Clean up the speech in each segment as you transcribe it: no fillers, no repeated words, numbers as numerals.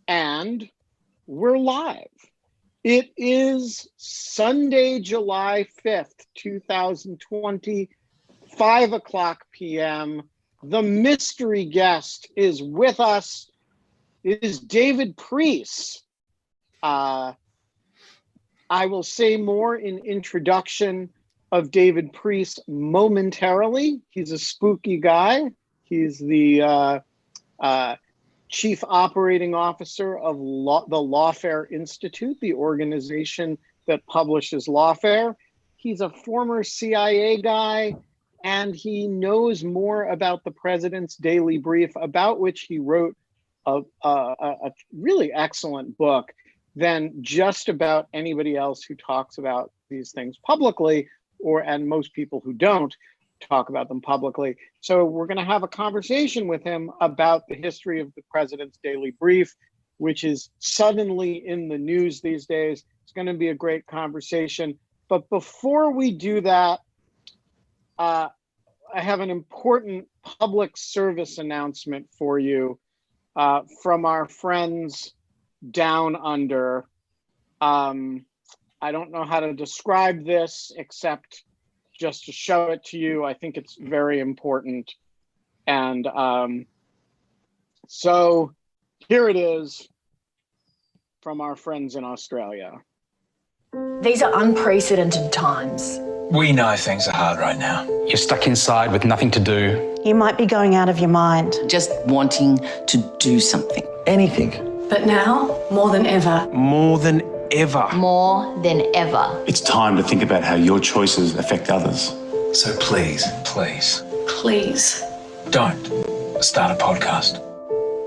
And we're live. It is Sunday, July 5th, 2020, 5 o'clock p.m. The mystery guest is with us. It is David Priest. I will say more in introduction of David Priest momentarily. He's a spooky guy. He's the Chief Operating Officer of the Lawfare Institute, the organization that publishes Lawfare. He's a former CIA guy, and he knows more about the president's daily brief, about which he wrote a really excellent book than just about anybody else who talks about these things publicly, and most people who don't talk about them publicly. So we're going to have a conversation with him about the history of the president's daily brief, which is suddenly in the news these days. It's going to be a great conversation. But before we do that, I have an important public service announcement for you from our friends down under. I don't know how to describe this except just to show it to you. I think it's very important. And so here it is from our friends in Australia. These are unprecedented times. We know things are hard right now. You're stuck inside with nothing to do. You might be going out of your mind. Just wanting to do something. Anything. But now, more than ever. More than ever. More than ever. It's time to think about how your choices affect others. So please, please, Please, don't start a podcast.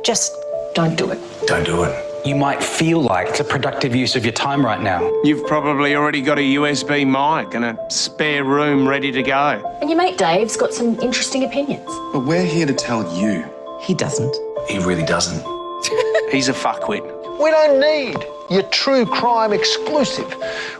Just don't do it. Don't do it. You might feel like it's a productive use of your time right now. You've probably already got a USB mic and a spare room ready to go. And your mate Dave's got some interesting opinions. But we're here to tell you. He doesn't. He really doesn't. He's a fuckwit. We don't need your true crime exclusive,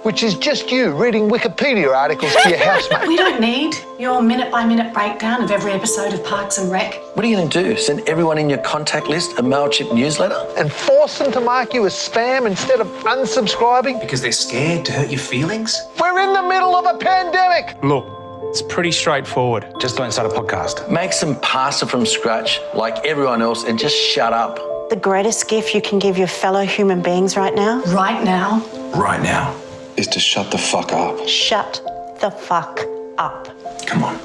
which is just you reading Wikipedia articles to your housemate. We don't need your minute-by-minute breakdown of every episode of Parks and Rec. What are you going to do? Send everyone in your contact list a MailChimp newsletter? And force them to mark you as spam instead of unsubscribing? Because they're scared to hurt your feelings? We're in the middle of a pandemic. Look, it's pretty straightforward. Just don't start a podcast. Make some pasta from scratch like everyone else and just shut up. the greatest gift you can give your fellow human beings right now? Right now? Right now. Is to shut the fuck up. Shut the fuck up. Come on.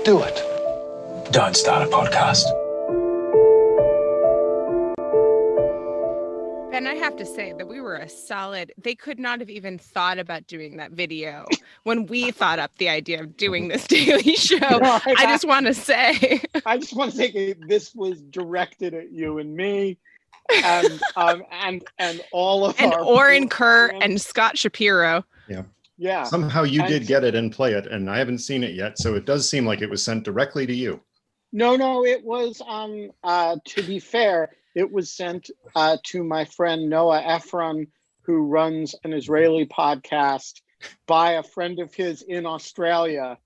Do it. Don't start a podcast. And I have to say that we were a solid, they could not have even thought about doing that video when we thought up the idea of doing this daily show. No, I just want to say. I just want to say this was directed at you and me and all of our Oren Kerr and Scott Shapiro. Yeah. Yeah. Somehow you did get it and play it, and I haven't seen it yet, so it does seem like it was sent directly to you. No, it was, to be fair, it was sent to my friend Noah Ephron, who runs an Israeli podcast, by a friend of his in Australia.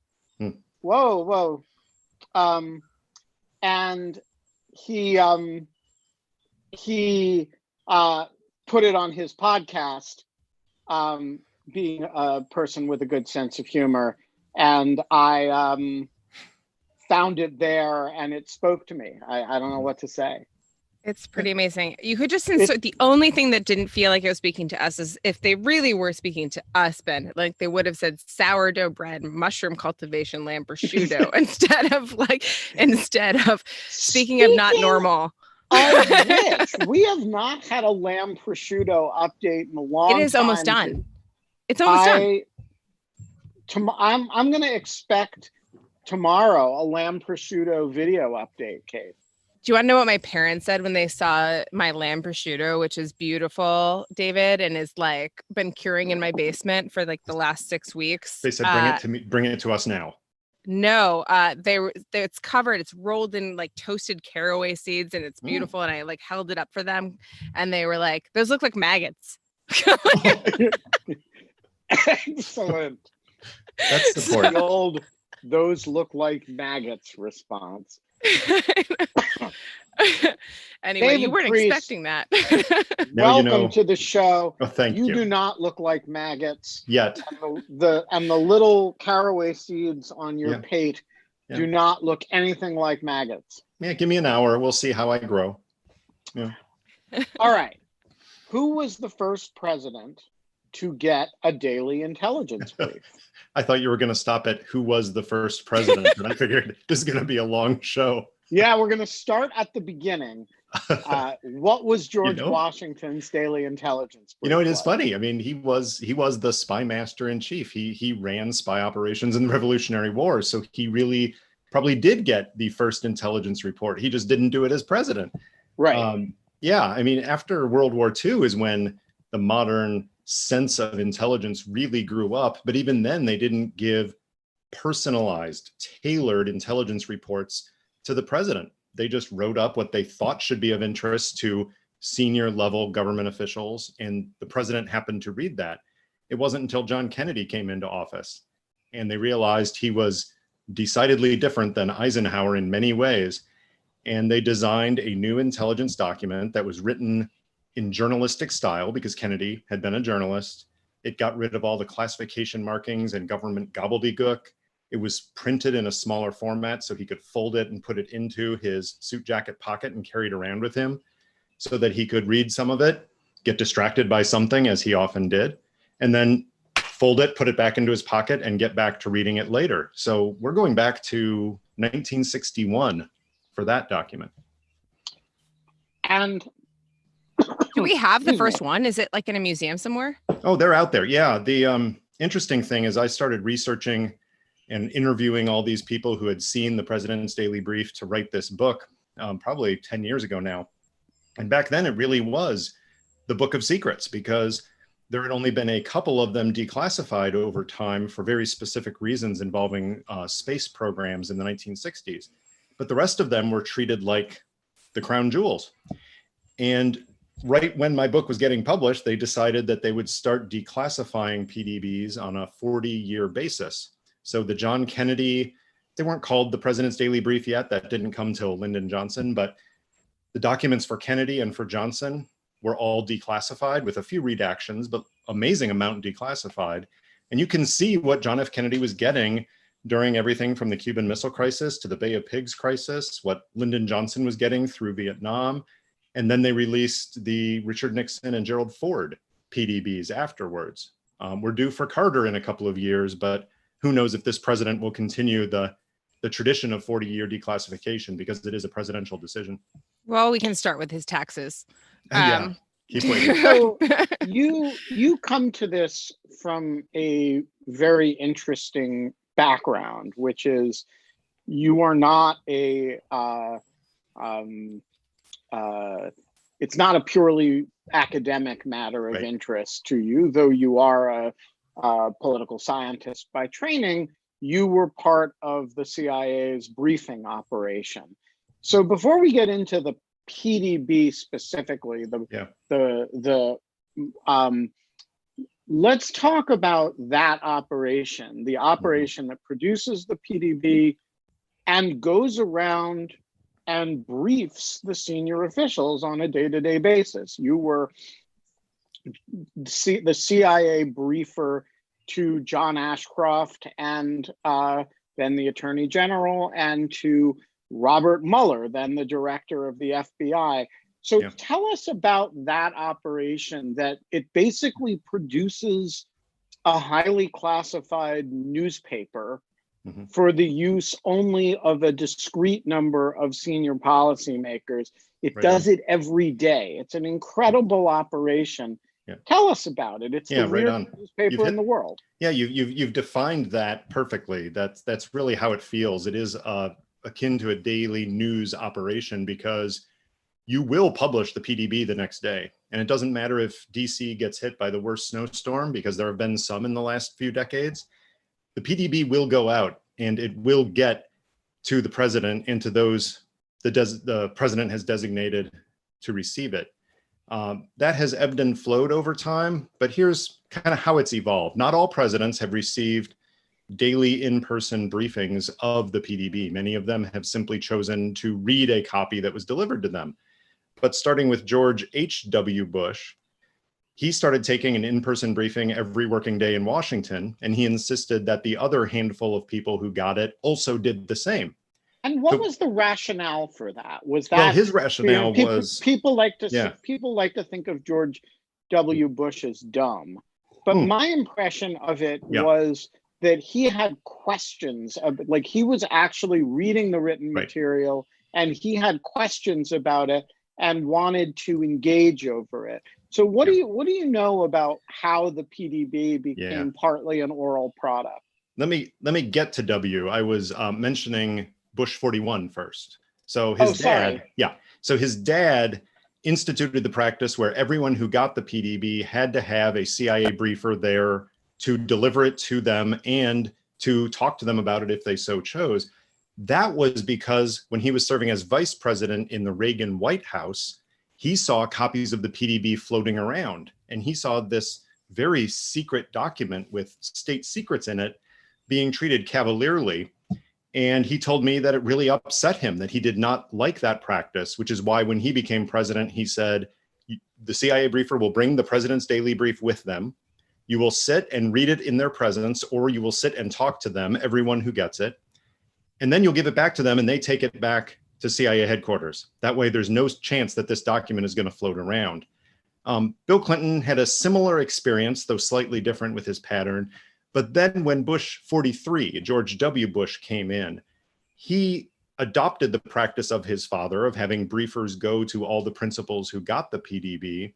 Whoa. And he put it on his podcast, being a person with a good sense of humor. And I found it there and it spoke to me. I don't know what to say. It's pretty amazing. You could just insert the only thing that didn't feel like it was speaking to us is if they really were speaking to us, Ben, like they would have said sourdough bread, mushroom cultivation, lamb prosciutto instead of speaking of not normal. We have not had a lamb prosciutto update in a long time. It is almost done. It's almost done. I'm going to expect tomorrow a lamb prosciutto video update, Kate. Do you want to know what my parents said when they saw my lamb prosciutto, which is beautiful, David, and is like been curing in my basement for like the last 6 weeks? They said, bring it to us now. No, it's covered. It's rolled in like toasted caraway seeds, and it's beautiful. And I like held it up for them, and they were like, "Those look like maggots." Excellent. That's the point. The old "those look like maggots" response. Anyway, David you weren't Priest, expecting that. Now you welcome know. to the show. Oh, thank you. You do not look like maggots. Yet. And the little caraway seeds on your Yeah. pate Yeah. do not look anything like maggots. Yeah, give me an hour. We'll see how I grow. Yeah. All right. Who was the first president to get a daily intelligence brief? I thought you were going to stop at who was the first president, and I figured this is going to be a long show. Yeah, we're going to start at the beginning. What was George Washington's daily intelligence brief? It is funny. I mean, he was the spy master in chief. He ran spy operations in the Revolutionary War, so he really probably did get the first intelligence report. He just didn't do it as president. Right. Yeah, I mean, after World War II is when the modern sense of intelligence really grew up. But even then, they didn't give personalized, tailored intelligence reports to the president. They just wrote up what they thought should be of interest to senior level government officials, and the president happened to read that. It wasn't until John Kennedy came into office and they realized he was decidedly different than Eisenhower in many ways. And they designed a new intelligence document that was written in journalistic style because Kennedy had been a journalist. It got rid of all the classification markings and government gobbledygook. It was printed in a smaller format so he could fold it and put it into his suit jacket pocket and carry it around with him so that he could read some of it, get distracted by something, as he often did, and then fold it, put it back into his pocket, and get back to reading it later. So we're going back to 1961 for that document. And do we have the first one? Is it like in a museum somewhere? Oh, they're out there. Yeah. The interesting thing is I started researching and interviewing all these people who had seen the President's Daily Brief to write this book probably 10 years ago now. And back then it really was the book of secrets because there had only been a couple of them declassified over time for very specific reasons involving space programs in the 1960s. But the rest of them were treated like the crown jewels. And right when my book was getting published, they decided that they would start declassifying PDBs on a 40-year basis. So the John Kennedy, they weren't called the President's Daily Brief yet. That didn't come till Lyndon Johnson, but the documents for Kennedy and for Johnson were all declassified with a few redactions, but amazing amount declassified. And you can see what John F. Kennedy was getting during everything from the Cuban Missile Crisis to the Bay of Pigs crisis, what Lyndon Johnson was getting through Vietnam. And then they released the Richard Nixon and Gerald Ford PDBs afterwards. We're due for Carter in a couple of years, but who knows if this president will continue the tradition of 40-year declassification because it is a presidential decision. Well, we can start with his taxes. Yeah, keep waiting. So you come to this from a very interesting background, which is you are not it's not a purely academic matter of interest to you, though you are a political scientist by training. You were part of the CIA's briefing operation. So before we get into the PDB specifically, let's talk about that operation, the operation that produces the PDB and goes around and briefs the senior officials on a day-to-day basis. You were the CIA briefer to John Ashcroft and then the Attorney General, and to Robert Mueller, then the director of the FBI. So tell us about that operation, that it basically produces a highly classified newspaper for the use only of a discrete number of senior policymakers. It does it every day. It's an incredible operation. Tell us about it. It's the weirdest newspaper in the world. Yeah, you've defined that perfectly. That's really how it feels. It is akin to a daily news operation because you will publish the PDB the next day. And it doesn't matter if DC gets hit by the worst snowstorm, because there have been some in the last few decades. The PDB will go out and it will get to the president and to those the president has designated to receive it. That has ebbed and flowed over time, but here's kind of how it's evolved. Not all presidents have received daily in-person briefings of the PDB. Many of them have simply chosen to read a copy that was delivered to them. But starting with George H.W. Bush, he started taking an in-person briefing every working day in Washington, and he insisted that the other handful of people who got it also did the same. And what was the rationale for that? Was that, well, his rationale was people like to think of George W. Bush as dumb, but my impression of it was that he had questions, like he was actually reading the written material and he had questions about it and wanted to engage over it. So what do you know about how the PDB became partly an oral product? Let me get to W. I was mentioning Bush 41 first. So his dad, so his dad instituted the practice where everyone who got the PDB had to have a CIA briefer there to deliver it to them and to talk to them about it if they so chose. That was because when he was serving as vice president in the Reagan White House, he saw copies of the PDB floating around, and he saw this very secret document with state secrets in it being treated cavalierly. And he told me that it really upset him, that he did not like that practice, which is why when he became president, he said, the CIA briefer will bring the president's daily brief with them. You will sit and read it in their presence, or you will sit and talk to them, everyone who gets it. And then you'll give it back to them and they take it back to CIA headquarters. That way there's no chance that this document is going to float around. Bill Clinton had a similar experience, though slightly different with his pattern. But then when Bush 43, George W. Bush came in, he adopted the practice of his father of having briefers go to all the principals who got the PDB,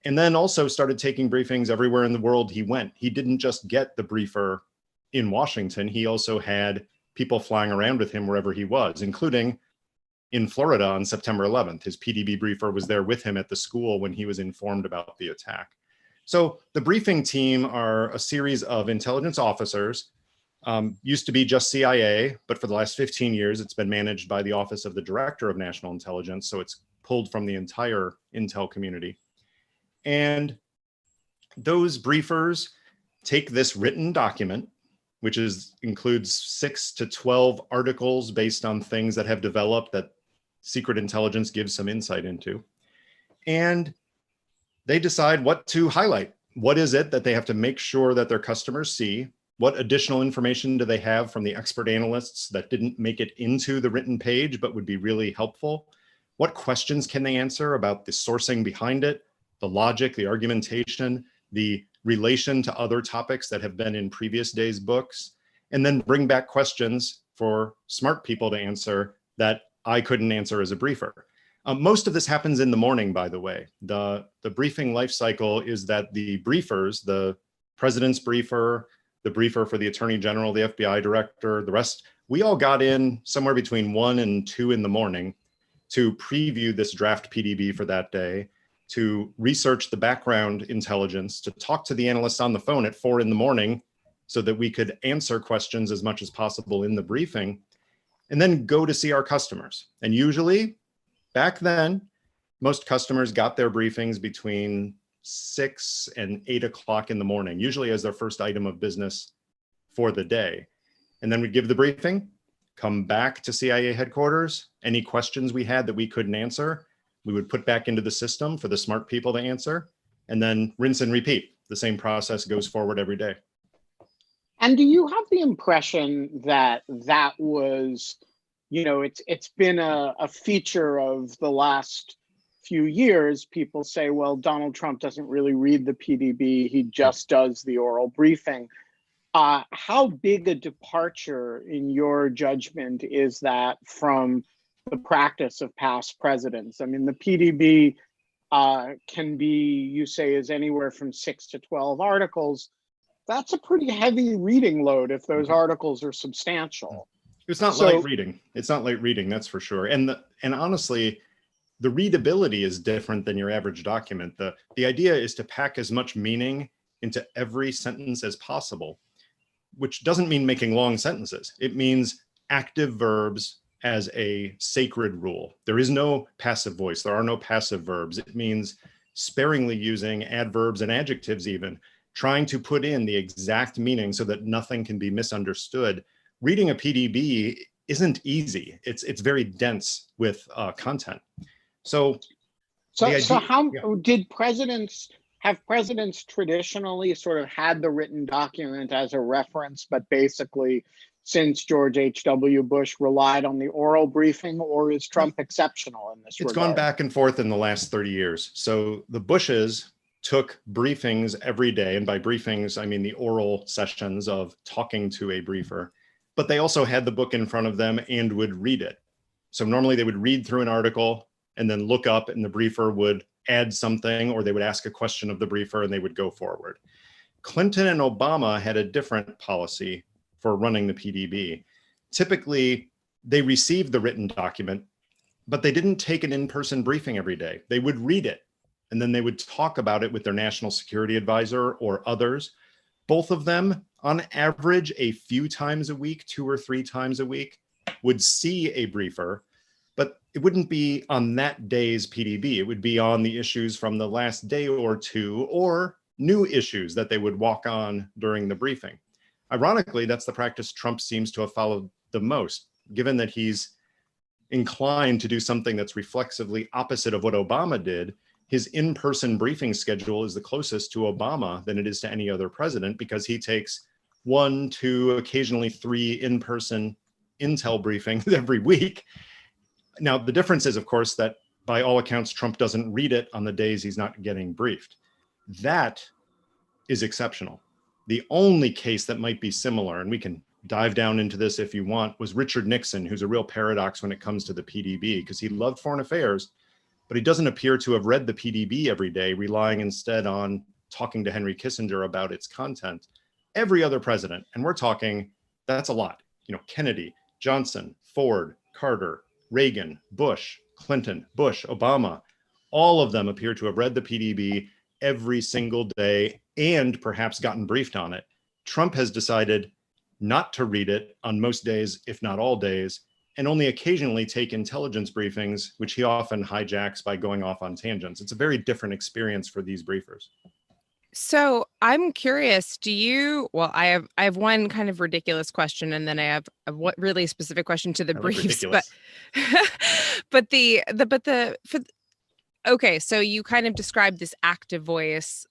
and then also started taking briefings everywhere in the world he went. He didn't just get the briefer in Washington, he also had people flying around with him wherever he was, including in Florida on September 11th. His PDB briefer was there with him at the school when he was informed about the attack. So the briefing team are a series of intelligence officers, used to be just CIA, but for the last 15 years, it's been managed by the Office of the Director of National Intelligence. So it's pulled from the entire intel community. And those briefers take this written document, which includes 6 to 12 articles based on things that have developed that secret intelligence gives some insight into. And they decide what to highlight. What is it that they have to make sure that their customers see? What additional information do they have from the expert analysts that didn't make it into the written page but would be really helpful? What questions can they answer about the sourcing behind it, the logic, the argumentation, the relation to other topics that have been in previous days' books, and then bring back questions for smart people to answer that I couldn't answer as a briefer. Most of this happens in the morning, by the way. The briefing life cycle is that the briefers, the president's briefer, the briefer for the attorney general, the FBI director, the rest, we all got in somewhere between 1 and 2 in the morning to preview this draft PDB for that day, to research the background intelligence, to talk to the analysts on the phone at 4 in the morning so that we could answer questions as much as possible in the briefing, and then go to see our customers. And usually, back then, most customers got their briefings between 6 and 8 o'clock in the morning, usually as their first item of business for the day. And then we'd give the briefing, come back to CIA headquarters. Any questions we had that we couldn't answer, we would put back into the system for the smart people to answer, and then rinse and repeat. The same process goes forward every day. And do you have the impression that that was, it's been a feature of the last few years? People say, well, Donald Trump doesn't really read the PDB, he just does the oral briefing. How big a departure, in your judgment, is that from the practice of past presidents? I mean, the PDB can be, you say, is anywhere from 6 to 12 articles. That's a pretty heavy reading load if those articles are substantial. It's not light reading. It's not light reading, that's for sure. And honestly, the readability is different than your average document. The idea is to pack as much meaning into every sentence as possible, which doesn't mean making long sentences. It means active verbs as a sacred rule. There is no passive voice. There are no passive verbs. It means sparingly using adverbs and adjectives even. trying to put in the exact meaning so that nothing can be misunderstood. Reading a PDB isn't easy. It's very dense with content. So how did presidents traditionally sort of had the written document as a reference, but basically since George H.W. Bush relied on the oral briefing, or is Trump exceptional in this regard? It's gone back and forth in the last 30 years. So the Bushes took briefings every day, and by briefings, I mean the oral sessions of talking to a briefer, but they also had the book in front of them and would read it. So normally they would read through an article and then look up, and the briefer would add something, or they would ask a question of the briefer and they would go forward. Clinton and Obama had a different policy for running the PDB. Typically, they received the written document, but they didn't take an in-person briefing every day. They would read it, and then they would talk about it with their national security advisor or others. Both of them, on average, a few times a week, 2 or 3 times a week, would see a briefer, but it wouldn't be on that day's PDB. It would be on the issues from the last day or two, or new issues that they would walk on during the briefing. Ironically, that's the practice Trump seems to have followed the most, given that he's inclined to do something that's reflexively opposite of what Obama did. His in-person briefing schedule is the closest to Obama than it is to any other president, because he takes 1, 2, occasionally 3 in-person intel briefings every week. Now, the difference is, of course, that by all accounts, Trump doesn't read it on the days he's not getting briefed. That is exceptional. The only case that might be similar, and we can dive down into this if you want, was Richard Nixon, who's a real paradox when it comes to the PDB, because he loved foreign affairs, but he doesn't appear to have read the PDB every day, relying instead on talking to Henry Kissinger about its content. Every other president, and we're talking, that's a lot, Kennedy, Johnson, Ford, Carter, Reagan, Bush, Clinton, Bush, Obama, all of them appear to have read the PDB every single day and perhaps gotten briefed on it. Trump has decided not to read it on most days, if not all days, and only occasionally take intelligence briefings, which he often hijacks by going off on tangents. It's a very different experience for these briefers. So I'm curious, I have one kind of ridiculous question, and then I have a really specific question to the briefs, okay, so you kind of described this active voice,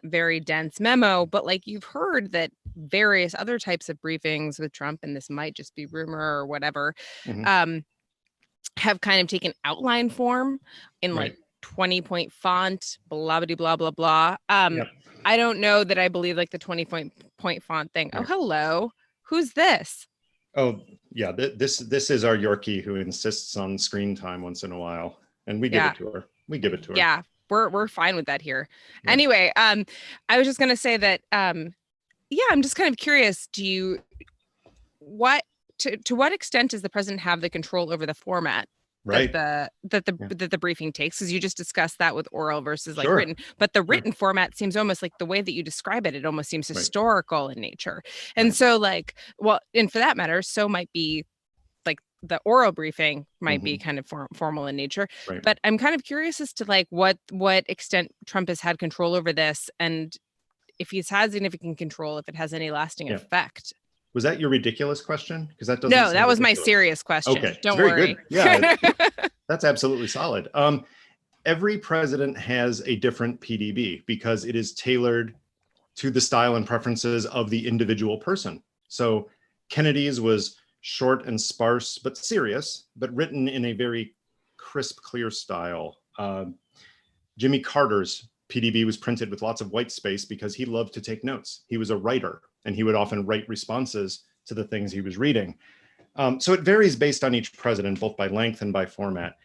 very dense memo, but you've heard that various other types of briefings with Trump, and this might just be rumor or whatever, have kind of taken outline form in 20-point font, blah, blah, blah, blah, blah. I don't know that I believe the 20-point font thing. Right. Oh, hello. Who's this? Oh, yeah. This is our Yorkie who insists on screen time once in a while, and we give it to her. Yeah, we're fine with that here. Yeah. Anyway, I was just gonna say that I'm just kind of curious, to what extent does the president have the control over the format that the briefing takes? Because you just discussed that with oral versus written, but the written format seems almost like the way that you describe it, it almost seems historical in nature. And so and for that matter, so might be the oral briefing might be kind of formal in nature, but I'm kind of curious as to what extent Trump has had control over this, and if he's had significant control, if it has any lasting effect. Was that your ridiculous question? Because that doesn't. No, that was ridiculous. My serious question. Okay, don't worry. Good. Yeah, that's absolutely solid. Every president has a different PDB because it is tailored to the style and preferences of the individual person. So Kennedy's was short and sparse, but serious, but written in a very crisp, clear style. Jimmy Carter's PDB was printed with lots of white space because he loved to take notes. He was a writer, and he would often write responses to the things he was reading. So it varies based on each president, both by length and by format.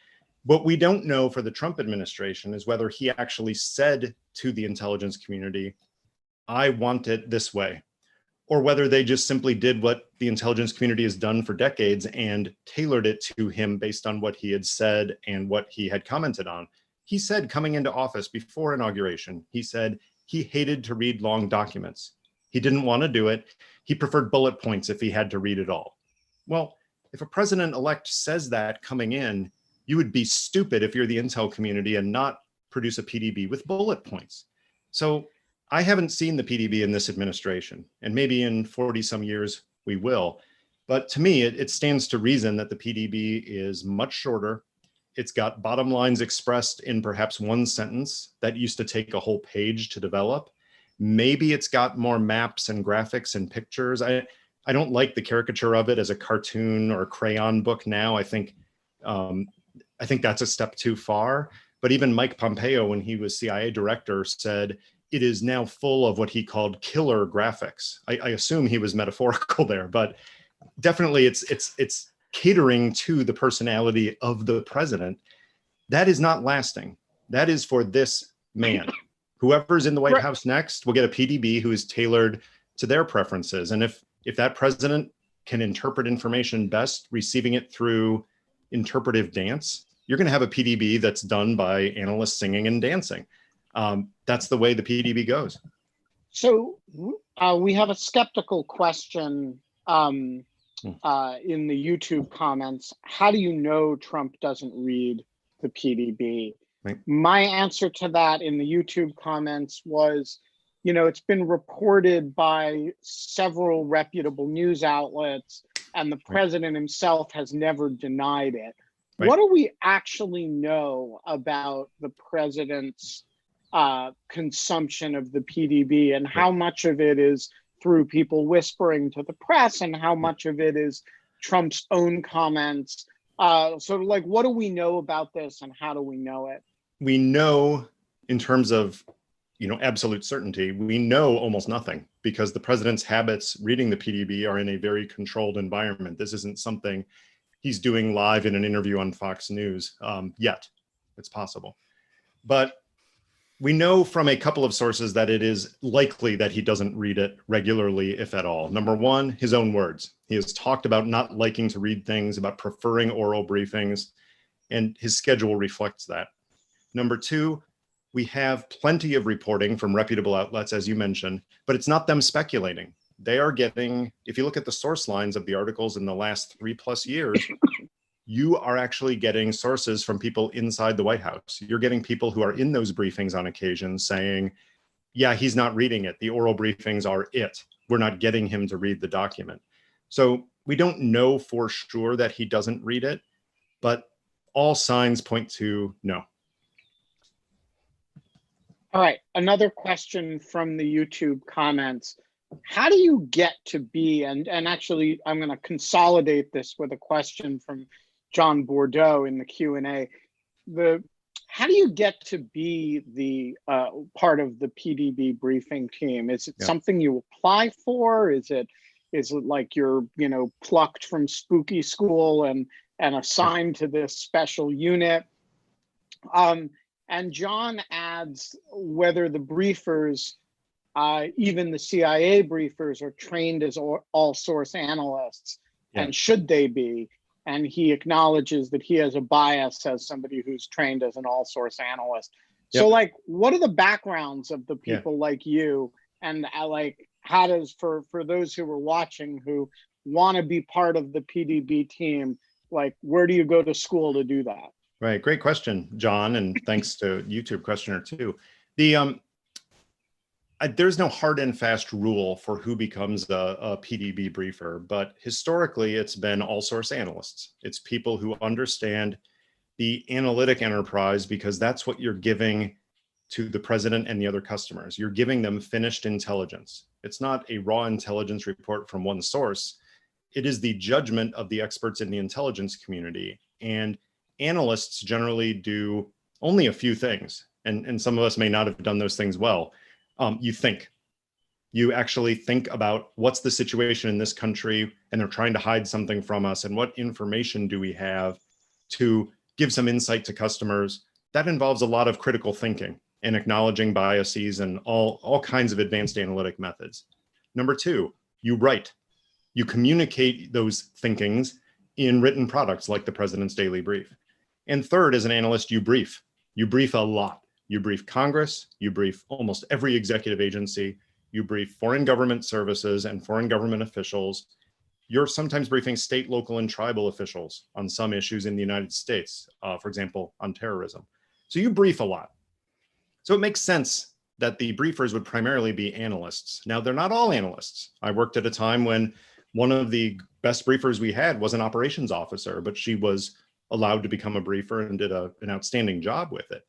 What we don't know for the Trump administration is whether he actually said to the intelligence community, I want it this way, or whether they just simply did what the intelligence community has done for decades and tailored it to him based on what he had said and what he had commented on. He said coming into office before inauguration, he said he hated to read long documents. He didn't want to do it. He preferred bullet points if he had to read it all. Well, if a president-elect says that coming in, you would be stupid if you're the intel community and not produce a PDB with bullet points. So I haven't seen the PDB in this administration, and maybe in 40 some years we will. But to me, it stands to reason that the PDB is much shorter. It's got bottom lines expressed in perhaps one sentence that used to take a whole page to develop. Maybe it's got more maps and graphics and pictures. I don't like the caricature of it as a cartoon or a crayon book now. I think that's a step too far. But even Mike Pompeo, when he was CIA director, said it is now full of what he called killer graphics. I assume he was metaphorical there, but definitely it's catering to the personality of the president. That is not lasting. That is for this man. Whoever's in the White House next will get a PDB who is tailored to their preferences. And if that president can interpret information best, receiving it through interpretive dance, you're going to have a PDB that's done by analysts singing and dancing. That's the way the PDB goes. So we have a skeptical question in the YouTube comments. How do you know Trump doesn't read the PDB? Right. My answer to that in the YouTube comments was, it's been reported by several reputable news outlets, and the president himself has never denied it. Right. What do we actually know about the president's consumption of the PDB, and how much of it is through people whispering to the press, and how much of it is Trump's own comments? What do we know about this, and how do we know it? We know, in terms of absolute certainty, we know almost nothing, because the president's habits reading the PDB are in a very controlled environment. This isn't something he's doing live in an interview on Fox News yet. It's possible. But we know from a couple of sources that it is likely that he doesn't read it regularly, if at all. Number one, his own words. He has talked about not liking to read things, about preferring oral briefings, and his schedule reflects that. Number two, we have plenty of reporting from reputable outlets, as you mentioned, but it's not them speculating. They are getting, if you look at the source lines of the articles in the last 3+ years, you are actually getting sources from people inside the White House. You're getting people who are in those briefings on occasion saying, yeah, he's not reading it. The oral briefings are it. We're not getting him to read the document. So we don't know for sure that he doesn't read it, but all signs point to no. All right, another question from the YouTube comments. How do you get to be, and actually I'm going to consolidate this with a question from John Bordeaux in the Q&A. How do you get to be the part of the PDB briefing team? Is it something you apply for? Is it like you're plucked from spooky school and assigned to this special unit? And John adds whether the briefers, even the CIA briefers, are trained as all source analysts, and should they be? And he acknowledges that he has a bias as somebody who's trained as an all source analyst. So what are the backgrounds of the people like you? And how does, for those who are watching who want to be part of the PDB team, where do you go to school to do that? Right. Great question, John. And thanks to YouTube questioner too. There's no hard and fast rule for who becomes a PDB briefer, but historically it's been all source analysts. It's people who understand the analytic enterprise, because that's what you're giving to the president and the other customers. You're giving them finished intelligence. It's not a raw intelligence report from one source. It is the judgment of the experts in the intelligence community. And analysts generally do only a few things, and some of us may not have done those things well. You actually think about what's the situation in this country, and they're trying to hide something from us, and what information do we have to give some insight to customers. That involves a lot of critical thinking and acknowledging biases and all kinds of advanced analytic methods. Number two, you write. You communicate those thinkings in written products like the President's Daily Brief. And third, as an analyst, you brief. You brief a lot. You brief Congress, you brief almost every executive agency, you brief foreign government services and foreign government officials. You're sometimes briefing state, local, and tribal officials on some issues in the United States, for example, on terrorism. So you brief a lot. So it makes sense that the briefers would primarily be analysts. Now, they're not all analysts. I worked at a time when one of the best briefers we had was an operations officer, but she was allowed to become a briefer and did an outstanding job with it.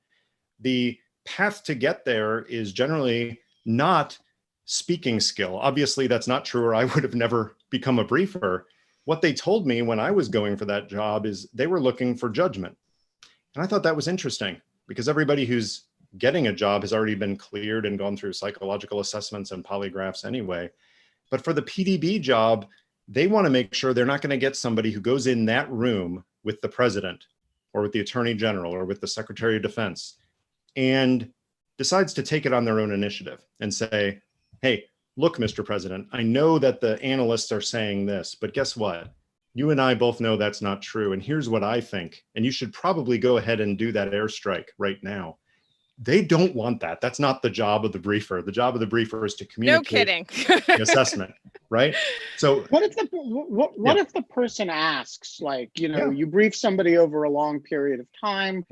The path to get there is generally not speaking skill. Obviously, that's not true, or I would have never become a briefer. What they told me when I was going for that job is they were looking for judgment. And I thought that was interesting because everybody who's getting a job has already been cleared and gone through psychological assessments and polygraphs anyway. But for the PDB job, they want to make sure they're not going to get somebody who goes in that room with the president or with the attorney general or with the secretary of defense and decides to take it on their own initiative and say, hey, look, Mr. President, I know that the analysts are saying this, but guess what? You and I both know that's not true. And here's what I think. And you should probably go ahead and do that airstrike right now. They don't want that. That's not the job of the briefer. The job of the briefer is to communicate the assessment, right? So what if the person asks, like, you brief somebody over a long period of time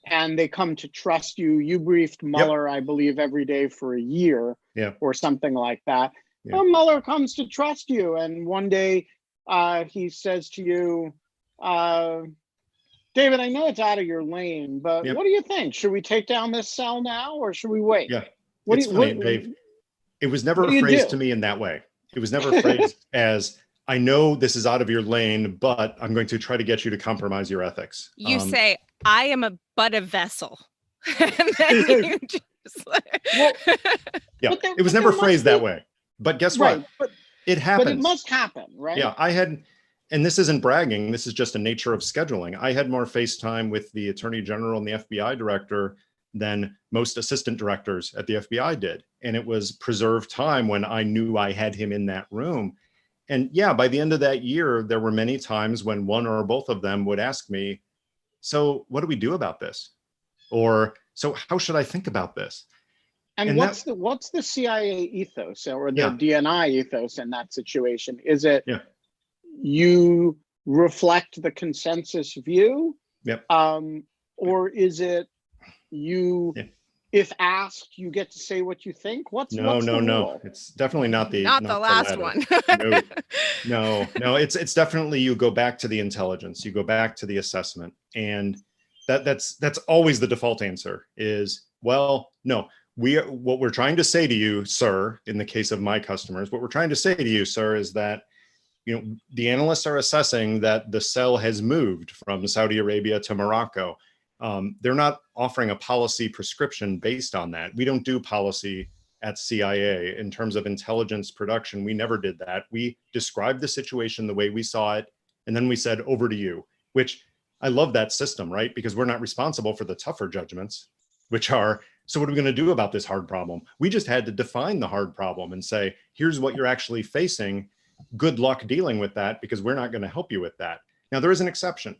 and they come to trust you. You briefed Mueller, I believe, every day for a year or something like that. Well, Mueller comes to trust you. And one day he says to you, David, I know it's out of your lane, but what do you think? Should we take down this cell now or should we wait? Yeah, it's funny, Dave. It was never phrased to me in that way. It was never phrased as, I know this is out of your lane, but I'm going to try to get you to compromise your ethics. You say, I am but a vessel. And then you just it was never phrased that way. But guess what? It happens. But it must happen, right? Yeah, and this isn't bragging, this is just a nature of scheduling. I had more FaceTime with the Attorney General and the FBI director than most assistant directors at the FBI did. And it was preserved time when I knew I had him in that room. And yeah, by the end of that year, there were many times when one or both of them would ask me, so what do we do about this? Or, so how should I think about this? And what's the CIA ethos or the DNI ethos in that situation? Is it you reflect the consensus view? Or is it you, if asked, you get to say what you think? No. It's definitely not the last one. No. It's definitely, you go back to the intelligence, you go back to the assessment. And that's always the default answer is, well, no. What we're trying to say to you, sir, in the case of my customers, what we're trying to say to you, sir, is that the analysts are assessing that the cell has moved from Saudi Arabia to Morocco. They're not offering a policy prescription based on that. We don't do policy at CIA in terms of intelligence production. We never did that. We described the situation the way we saw it, and then we said, over to you, which I love that system, right? Because we're not responsible for the tougher judgments, which are, so what are we going to do about this hard problem? We just had to define the hard problem and say, here's what you're actually facing. Good luck dealing with that because we're not going to help you with that. Now, there is an exception,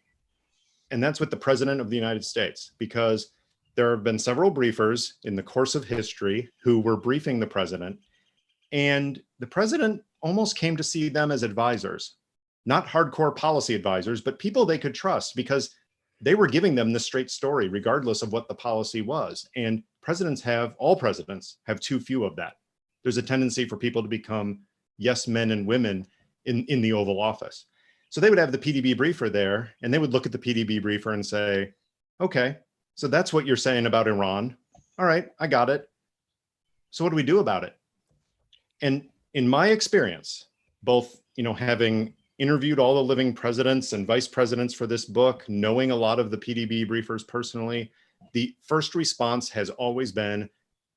and that's with the President of the United States, because there have been several briefers in the course of history who were briefing the president, and the president almost came to see them as advisors, not hardcore policy advisors, but people they could trust because they were giving them the straight story, regardless of what the policy was. And all presidents have too few of that. There's a tendency for people to become yes men and women in the Oval Office. So they would have the PDB briefer there, and they would look at the PDB briefer and say, okay, so that's what you're saying about Iran. All right, I got it. So what do we do about it? And in my experience, both, having interviewed all the living presidents and vice presidents for this book, knowing a lot of the PDB briefers personally, the first response has always been,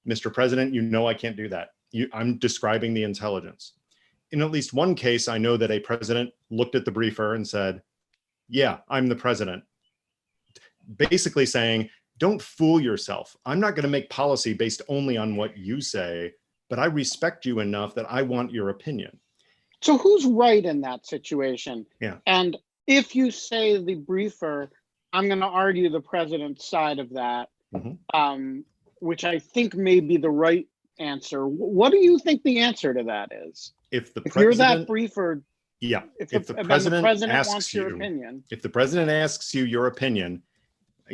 Mr. President, I can't do that. I'm describing the intelligence. In at least one case, I know that a president looked at the briefer and said, yeah, I'm the president. Basically saying, don't fool yourself. I'm not going to make policy based only on what you say, but I respect you enough that I want your opinion. So who's right in that situation? Yeah. And if you say the briefer, I'm going to argue the president's side of that, which I think may be the right answer. What do you think the answer to that is? If you're that briefer, if the president wants your opinion. If the president asks you your opinion,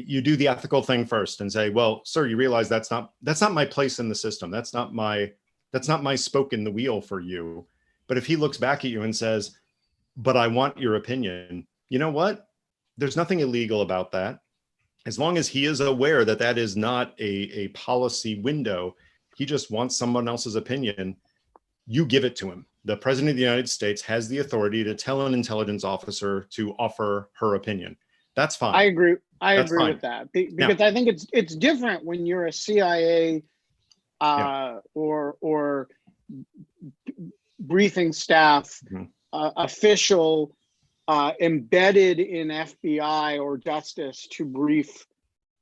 you do the ethical thing first and say, well, sir, you realize that's not my place in the system. That's not my spoke in the wheel for you. But if he looks back at you and says, but I want your opinion, you know what? There's nothing illegal about that. As long as he is aware that that is not a policy window, he just wants someone else's opinion, you give it to him. The president of the United States has the authority to tell an intelligence officer to offer her opinion. That's fine. I agree. I That's agree fine. with that because I think it's different when you're a CIA or briefing staff official embedded in FBI or justice to brief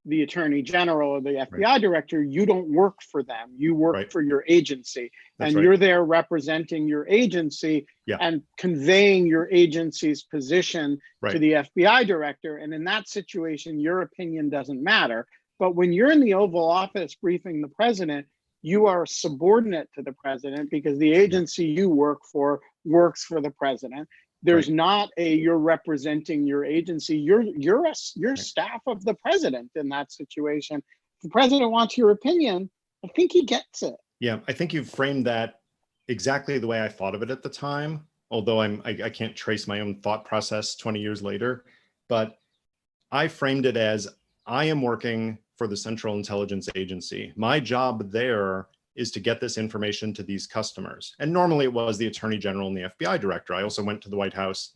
the attorney general or the FBI director. You don't work for them. You work for your agency. That's and you're there representing your agency and conveying your agency's position to the FBI director. And in that situation, your opinion doesn't matter. But when you're in the Oval Office briefing the president, you are subordinate to the president because the agency you work for works for the president. There's not you're representing your agency. You're staff of the president in that situation. If the president wants your opinion, I think he gets it. Yeah, I think you've framed that exactly the way I thought of it at the time, although I can't trace my own thought process 20 years later. But I framed it as I am working for the Central Intelligence Agency. My job there is to get this information to these customers. And normally it was the Attorney General and the FBI Director. I also went to the White House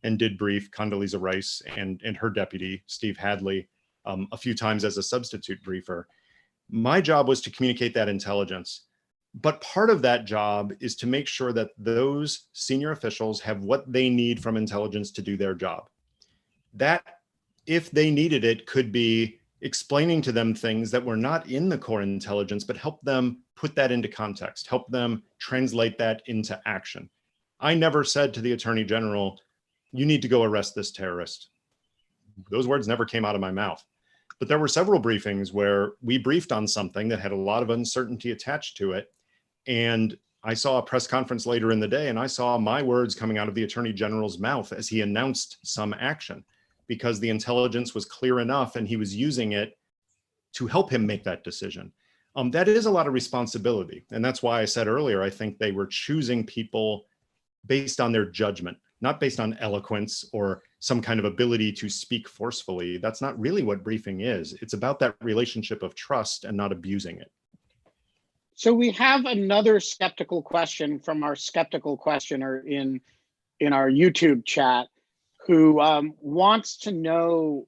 and did brief Condoleezza Rice and her deputy, Steve Hadley, a few times as a substitute briefer. My job was to communicate that intelligence. But part of that job is to make sure that those senior officials have what they need from intelligence to do their job. That, if they needed it, could be explaining to them things that were not in the core intelligence, but help them put that into context, help them translate that into action. I never said to the Attorney General, you need to go arrest this terrorist. Those words never came out of my mouth. But there were several briefings where we briefed on something that had a lot of uncertainty attached to it. And I saw a press conference later in the day, and I saw my words coming out of the Attorney General's mouth as he announced some action, because the intelligence was clear enough and he was using it to help him make that decision. That is a lot of responsibility. And that's why I said earlier, I think they were choosing people based on their judgment, not based on eloquence or some kind of ability to speak forcefully. That's not really what briefing is. It's about that relationship of trust and not abusing it. So we have another skeptical question from our skeptical questioner in our YouTube chat, who wants to know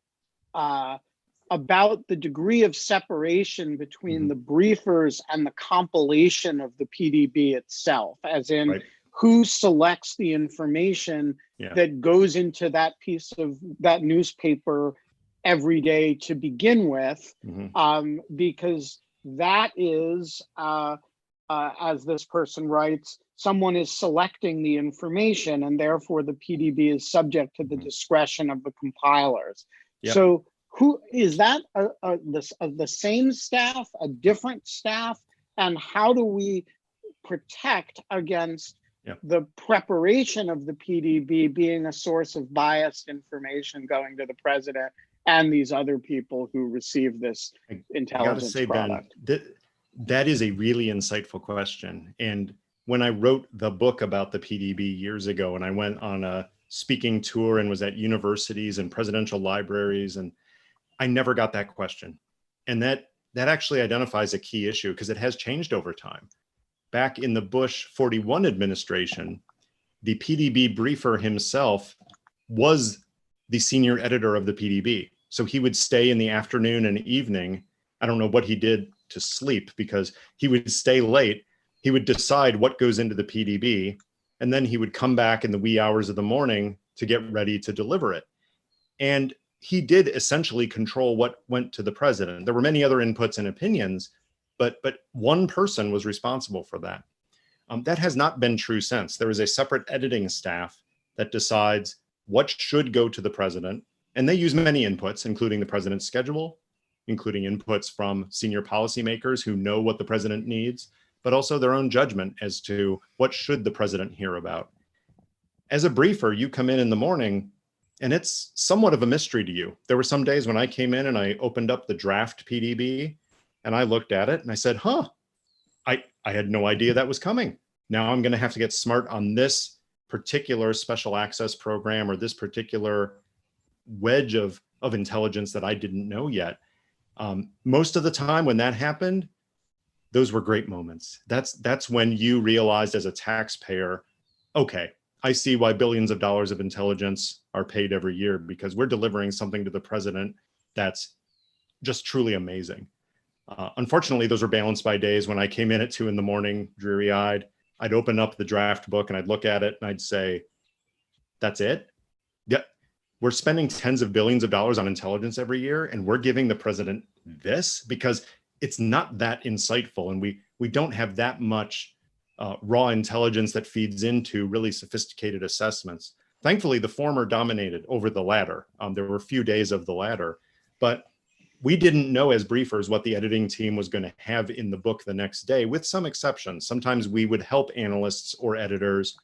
about the degree of separation between the briefers and the compilation of the PDB itself, as in who selects the information that goes into that piece of that newspaper every day to begin with, because that is, as this person writes, someone is selecting the information, and therefore the PDB is subject to the discretion of the compilers. So who is that? The same staff, a different staff? And how do we protect against the preparation of the PDB being a source of biased information going to the president and these other people who receive this intelligence product? Ben, that is a really insightful question. And when I wrote the book about the PDB years ago, and I went on a speaking tour and was at universities and presidential libraries, and I never got that question. And that actually identifies a key issue, because it has changed over time. Back in the Bush 41 administration, the PDB briefer himself was the senior editor of the PDB. So he would stay in the afternoon and evening. I don't know what he did to sleep, because he would stay late. He would decide what goes into the PDB, and then he would come back in the wee hours of the morning to get ready to deliver it. And he did essentially control what went to the president. There were many other inputs and opinions, but one person was responsible for that. That has not been true since. There is a separate editing staff that decides what should go to the president, and they use many inputs, including the president's schedule, including inputs from senior policymakers who know what the president needs, but also their own judgment as to what should the president hear about. As a briefer, you come in the morning, And it's somewhat of a mystery to you. There were some days when I came in and I opened up the draft PDB and I looked at it and I said, I had no idea that was coming. Now I'm going to have to get smart on this particular special access program or this particular wedge of intelligence that I didn't know yet. Most of the time when that happened, those were great moments. That's when you realized as a taxpayer, okay, I see why billions of dollars of intelligence are paid every year, because we're delivering something to the president that's just truly amazing. Unfortunately, those were balanced by days when I came in at 2 a.m, dreary-eyed. I'd open up the draft book and I'd look at it and I'd say, that's it? Yeah, we're spending tens of billions of dollars on intelligence every year, and we're giving the president this because it's not that insightful, and we don't have that much raw intelligence that feeds into really sophisticated assessments. Thankfully, the former dominated over the latter. There were a few days of the latter, but we didn't know as briefers what the editing team was going to have in the book the next day, with some exceptions. Sometimes we would help analysts or editors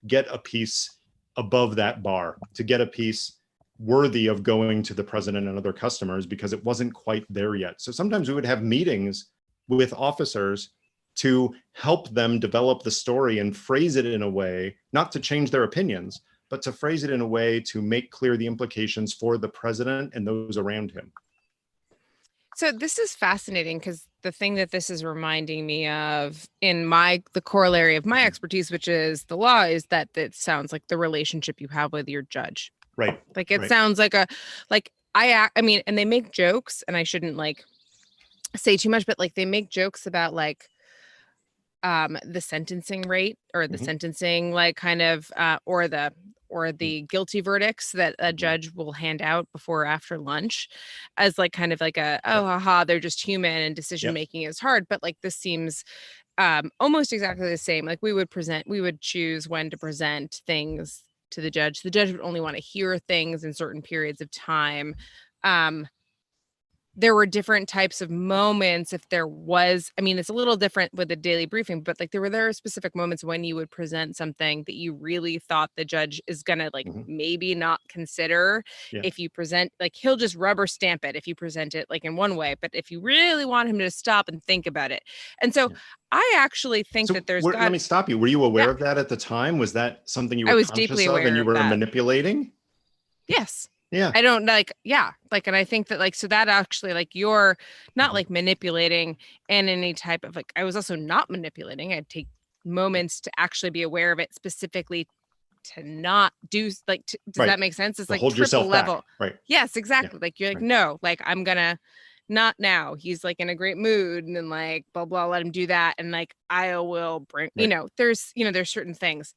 get a piece above that bar, to get a piece worthy of going to the president and other customers, because it wasn't quite there yet. So sometimes we would have meetings with officers to help them develop the story and phrase it in a way, not to change their opinions, but to phrase it in a way to make clear the implications for the president and those around him. So this is fascinating, because the thing that this is reminding me of in the corollary of my expertise, which is the law, is that it sounds like the relationship you have with your judge. Right. Like it sounds like I mean, and they make jokes, and I shouldn't like say too much, but like they make jokes about like the sentencing rate, or the sentencing like kind of or the guilty verdicts that a judge will hand out before or after lunch, as like kind of like haha, they're just human and decision making is hard. But like this seems almost exactly the same. Like we would choose when to present things to the judge. The judge would only want to hear things in certain periods of time. There were different types of moments. If there was, I mean, it's a little different with the daily briefing, but like there were specific moments when you would present something that you really thought the judge is going to like maybe not consider. If you present, like he'll just rubber stamp it if you present it like in one way, but if you really want him to stop and think about it. And so I actually think that there's let me stop you. Were you aware of that at the time? Was that something you were was conscious deeply of aware and you of were that. manipulating? Yes. Yeah. I don't like, and I think that like, so that actually like you're not like manipulating in any type of like, I was also not manipulating. I'd take moments to actually be aware of it, specifically to not do like, does that make sense? It's like hold triple yourself level. back. Right. Yes, exactly. Like you're like, no, like I'm gonna not now. He's like in a great mood and then like, blah, blah, let him do that. And like, I will bring, there's certain things.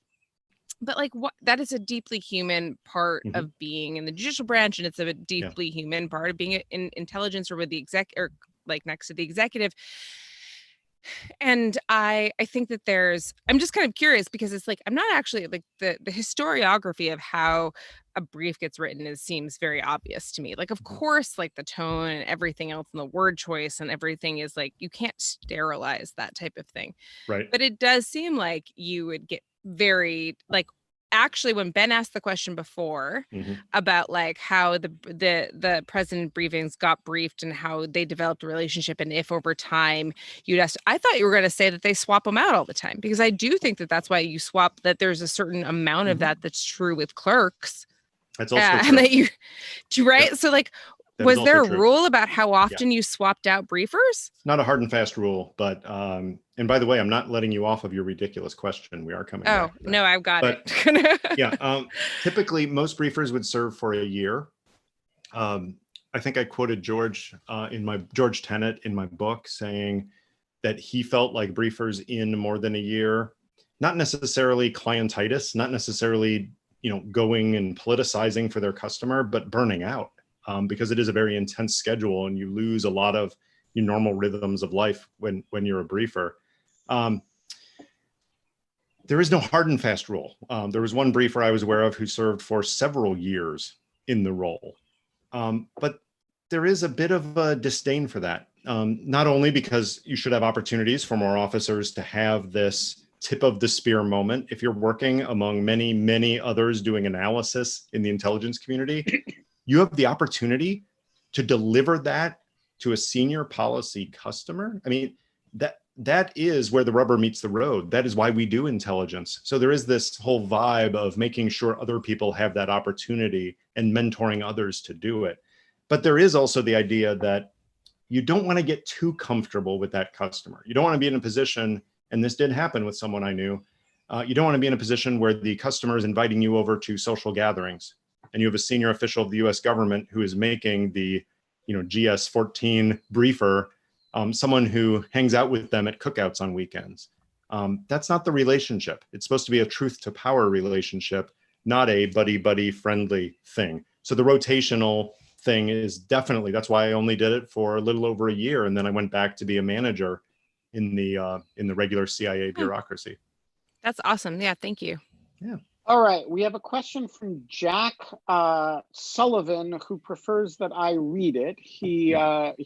But like what that is a deeply human part of being in the judicial branch, and it's a deeply human part of being in intelligence or with the exec or like next to the executive. And I think that I'm just kind of curious, because it's like I'm not actually like the historiography of how a brief gets written seems very obvious to me. Like, of course, like the tone and everything else and the word choice and everything is like you can't sterilize that type of thing. Right. But it does seem like you would get very like, actually when Ben asked the question before about like how the president briefings got briefed and how they developed a relationship, and if over time you'd ask, I thought you were going to say that they swap them out all the time, because I do think that that's why you swap, that there's a certain amount of that's true with clerks. That's also true. And that you right. Yep. So like, was there a rule about how often you swapped out briefers? Not a hard and fast rule, but and by the way, I'm not letting you off of your ridiculous question. We are coming back to that. No, I've got it. Typically most briefers would serve for a year. I think I quoted George Tenet in my book saying that he felt like briefers in more than a year, not necessarily clientitis, not necessarily going and politicizing for their customer, but burning out. Because it is a very intense schedule and you lose a lot of your normal rhythms of life when you're a briefer. There is no hard and fast rule. There was one briefer I was aware of who served for several years in the role. But there is a bit of a disdain for that. Not only because you should have opportunities for more officers to have this tip of the spear moment. If you're working among many, many others doing analysis in the intelligence community, you have the opportunity to deliver that to a senior policy customer. I mean, that is where the rubber meets the road. That is why we do intelligence. So there is this whole vibe of making sure other people have that opportunity and mentoring others to do it. But there is also the idea that you don't want to get too comfortable with that customer. You don't want to be in a position, and this did happen with someone I knew, you don't want to be in a position where the customer is inviting you over to social gatherings and you have a senior official of the US government who is making the GS-14 briefer, someone who hangs out with them at cookouts on weekends. That's not the relationship. It's supposed to be a truth to power relationship, not a buddy-buddy friendly thing. So the rotational thing is definitely, that's why I only did it for a little over a year. And then I went back to be a manager in the regular CIA bureaucracy. That's awesome. Yeah, thank you. Yeah. All right, we have a question from Jack Sullivan, who prefers that I read it. He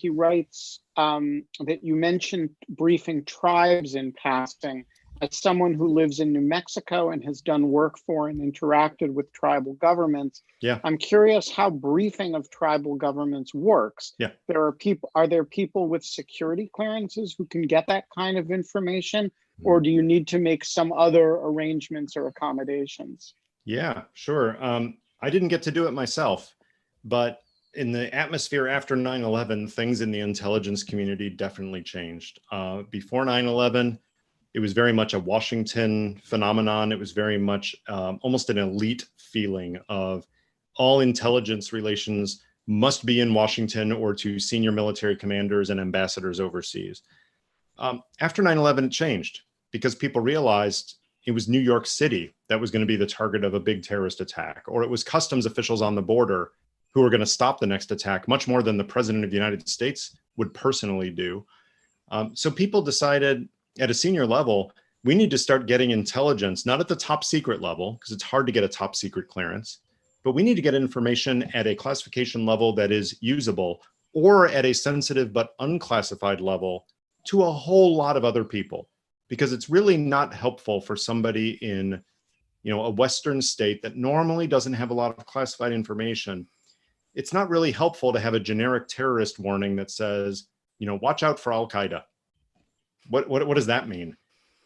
writes that you mentioned briefing tribes in passing. As someone who lives in New Mexico and has done work for and interacted with tribal governments, I'm curious how briefing of tribal governments works. Are there people with security clearances who can get that kind of information? Or do you need to make some other arrangements or accommodations? Yeah, sure. I didn't get to do it myself, but in the atmosphere after 9/11, things in the intelligence community definitely changed. Before 9/11, it was very much a Washington phenomenon. It was very much almost an elite feeling of all intelligence relations must be in Washington or to senior military commanders and ambassadors overseas. After 9/11, it changed because people realized it was New York City that was going to be the target of a big terrorist attack, or it was customs officials on the border who were going to stop the next attack much more than the president of the United States would personally do. So people decided at a senior level, we need to start getting intelligence, not at the top secret level, because it's hard to get a top secret clearance, but we need to get information at a classification level that is usable, or at a sensitive but unclassified level to a whole lot of other people, because it's really not helpful for somebody in a Western state that normally doesn't have a lot of classified information. It's not really helpful to have a generic terrorist warning that says, watch out for Al-Qaeda. What does that mean?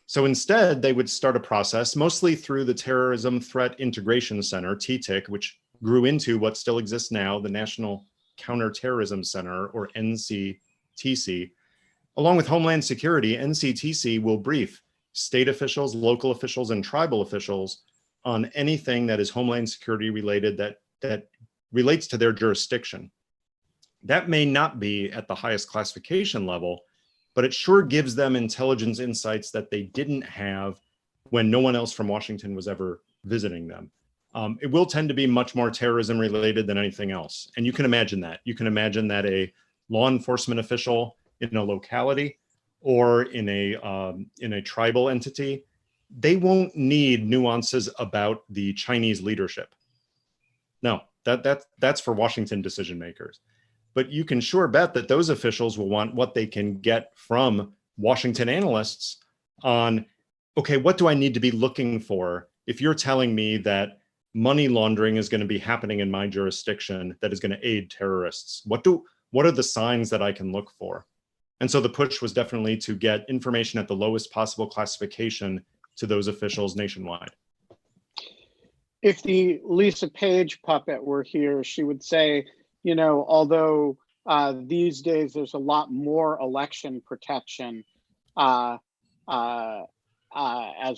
So instead, they would start a process, mostly through the Terrorism Threat Integration Center, TTIC, which grew into what still exists now, the National Counterterrorism Center, or NCTC. Along with Homeland Security, NCTC will brief state officials, local officials, and tribal officials on anything that is Homeland Security related that relates to their jurisdiction. That may not be at the highest classification level, but it sure gives them intelligence insights that they didn't have when no one else from Washington was ever visiting them. It will tend to be much more terrorism related than anything else. And you can imagine that. You can imagine that a law enforcement official in a locality or in a tribal entity, they won't need nuances about the Chinese leadership. No, that's for Washington decision makers. But you can sure bet that those officials will want what they can get from Washington analysts on, okay, what do I need to be looking for if you're telling me that money laundering is going to be happening in my jurisdiction that is going to aid terrorists? What are the signs that I can look for? And so the push was definitely to get information at the lowest possible classification to those officials nationwide. If the Lisa Page puppet were here, she would say, although these days there's a lot more election protection as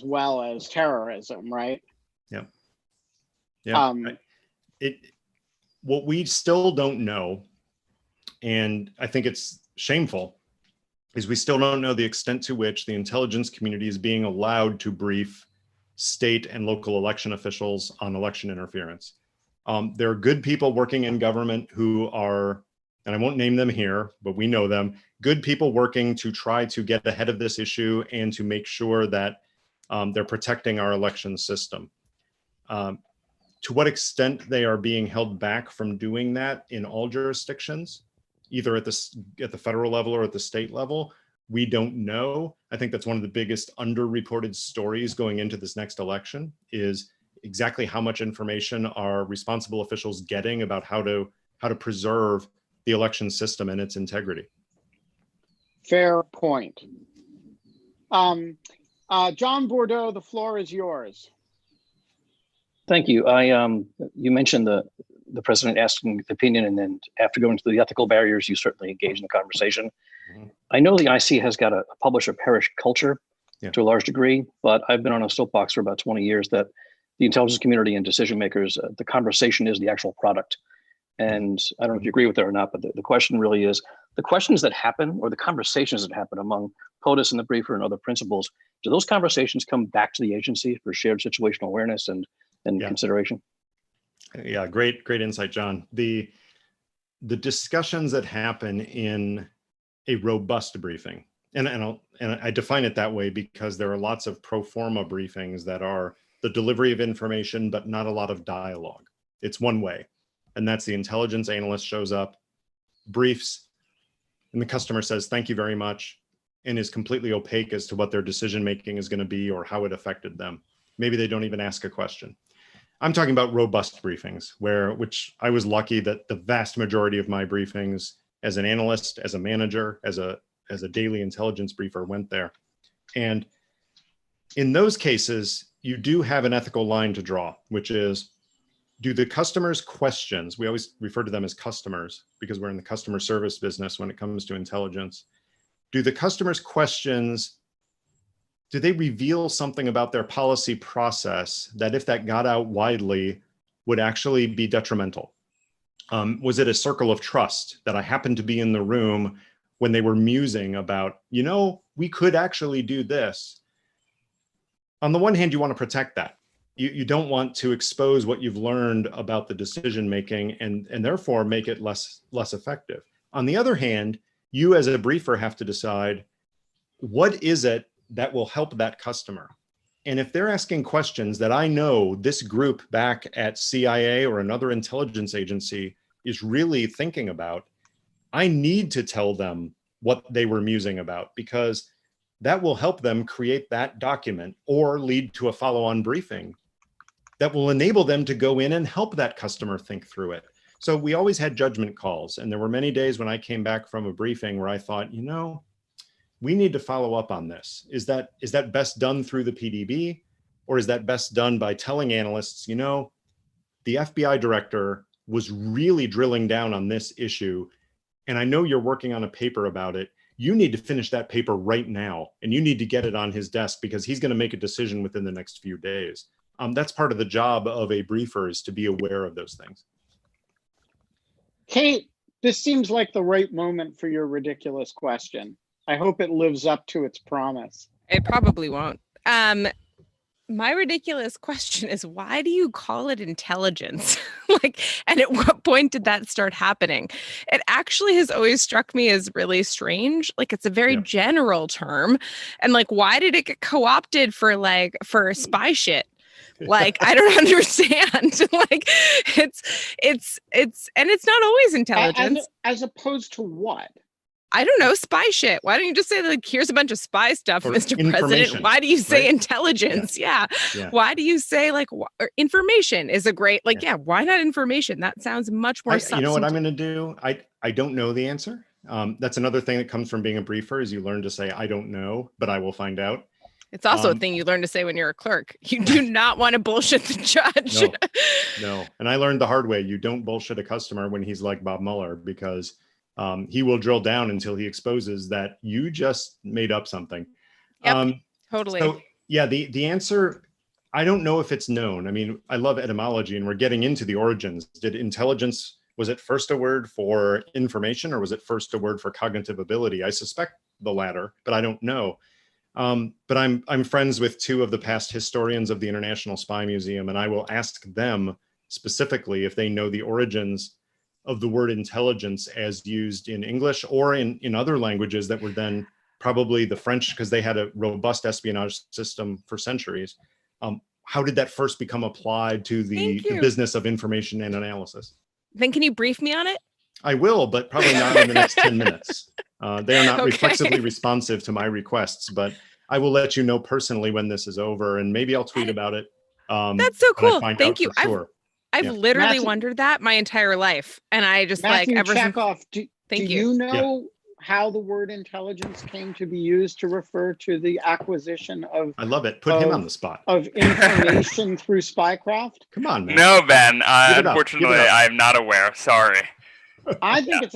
well as terrorism, right? Yeah. Yeah. What we still don't know, and I think it's shameful, is we still don't know the extent to which the intelligence community is being allowed to brief state and local election officials on election interference. There are good people working in government who are, and I won't name them here, but we know them, good people working to try to get ahead of this issue and to make sure that they're protecting our election system. To what extent they are being held back from doing that in all jurisdictions, either at the federal level or at the state level, we don't know. I think that's one of the biggest underreported stories going into this next election, is exactly how much information are responsible officials getting about how to preserve the election system and its integrity. Fair point. John Bordeaux, the floor is yours. Thank you. You mentioned the president asking the opinion, and then after going to the ethical barriers, you certainly engage in the conversation. Mm-hmm. I know the IC has got a publish or perish culture to a large degree, but I've been on a soapbox for about 20 years that the intelligence community and decision makers, the conversation is the actual product. And I don't know if you agree with that or not, but the question really is, the questions that happen or the conversations that happen among POTUS and the briefer and other principals, do those conversations come back to the agency for shared situational awareness and consideration? Yeah, great insight, John. The discussions that happen in a robust briefing, and I define it that way because there are lots of pro forma briefings that are the delivery of information, but not a lot of dialogue. It's one way, and that's the intelligence analyst shows up, briefs, and the customer says, "Thank you very much," and is completely opaque as to what their decision making is going to be or how it affected them. Maybe they don't even ask a question. I'm talking about robust briefings, which I was lucky that the vast majority of my briefings as an analyst, as a manager, as a daily intelligence briefer went there. And in those cases, you do have an ethical line to draw, which is, do the customers' questions, we always refer to them as customers because we're in the customer service business when it comes to intelligence, do the customers' questions, do they reveal something about their policy process that if that got out widely would actually be detrimental? Was it a circle of trust that I happened to be in the room when they were musing about, we could actually do this? On the one hand, you want to protect that. You don't want to expose what you've learned about the decision making and therefore make it less effective. On the other hand, you as a briefer have to decide, what is it that will help that customer? And if they're asking questions that I know this group back at CIA or another intelligence agency is really thinking about, I need to tell them what they were musing about, because that will help them create that document or lead to a follow-on briefing that will enable them to go in and help that customer think through it. So we always had judgment calls. And there were many days when I came back from a briefing where I thought, we need to follow up on this. Is that best done through the PDB, or is that best done by telling analysts, the FBI director was really drilling down on this issue, and I know you're working on a paper about it. You need to finish that paper right now, and you need to get it on his desk because he's going to make a decision within the next few days. That's part of the job of a briefer, is to be aware of those things. Kate, this seems like the right moment for your ridiculous question. I hope it lives up to its promise. It probably won't. My ridiculous question is, why do you call it intelligence? And at what point did that start happening? It actually has always struck me as really strange. It's a very general term. And why did it get co-opted for spy shit? I don't understand. It's not always intelligence. As opposed to what? I don't know, spy shit. Why don't you just say, here's a bunch of spy stuff, Mr. President? Why do you say intelligence? Yeah. Why do you say information is a great, why not information? That sounds much more substantive. You know what I'm going to do? I don't know the answer. That's another thing that comes from being a briefer, is you learn to say, I don't know, but I will find out. It's also a thing you learn to say when you're a clerk. You do not want to bullshit the judge. No. And I learned the hard way. You don't bullshit a customer when he's like Bob Mueller, because he will drill down until he exposes that you just made up something. Yep, totally. So the answer, I don't know if it's known. I mean, I love etymology, and we're getting into the origins. Did intelligence, was it first a word for information, or was it first a word for cognitive ability? I suspect the latter, but I don't know. But I'm friends with two of the past historians of the International Spy Museum, and I will ask them specifically if they know the origins of the word intelligence as used in English or in other languages that were then probably the French, because they had a robust espionage system for centuries. How did that first become applied to the business of information and analysis? Then can you brief me on it? I will, but probably not in the next 10 minutes. They are not Okay. reflexively responsive to my requests, but I will let you know personally when this is over, and maybe I'll tweet about it. That's so when I cool. find Thank out you. for sure. I've Yeah. literally Matthew- wondered that my entire life, and I just Matthew ever since. Chekhov, do Thank you know how the word intelligence came to be used to refer to the acquisition of I love it. Put him on the spot. of information through spycraft? Come on, man. No, Ben. Give it up. Give Unfortunately, it up. I am not aware. Sorry. I think it's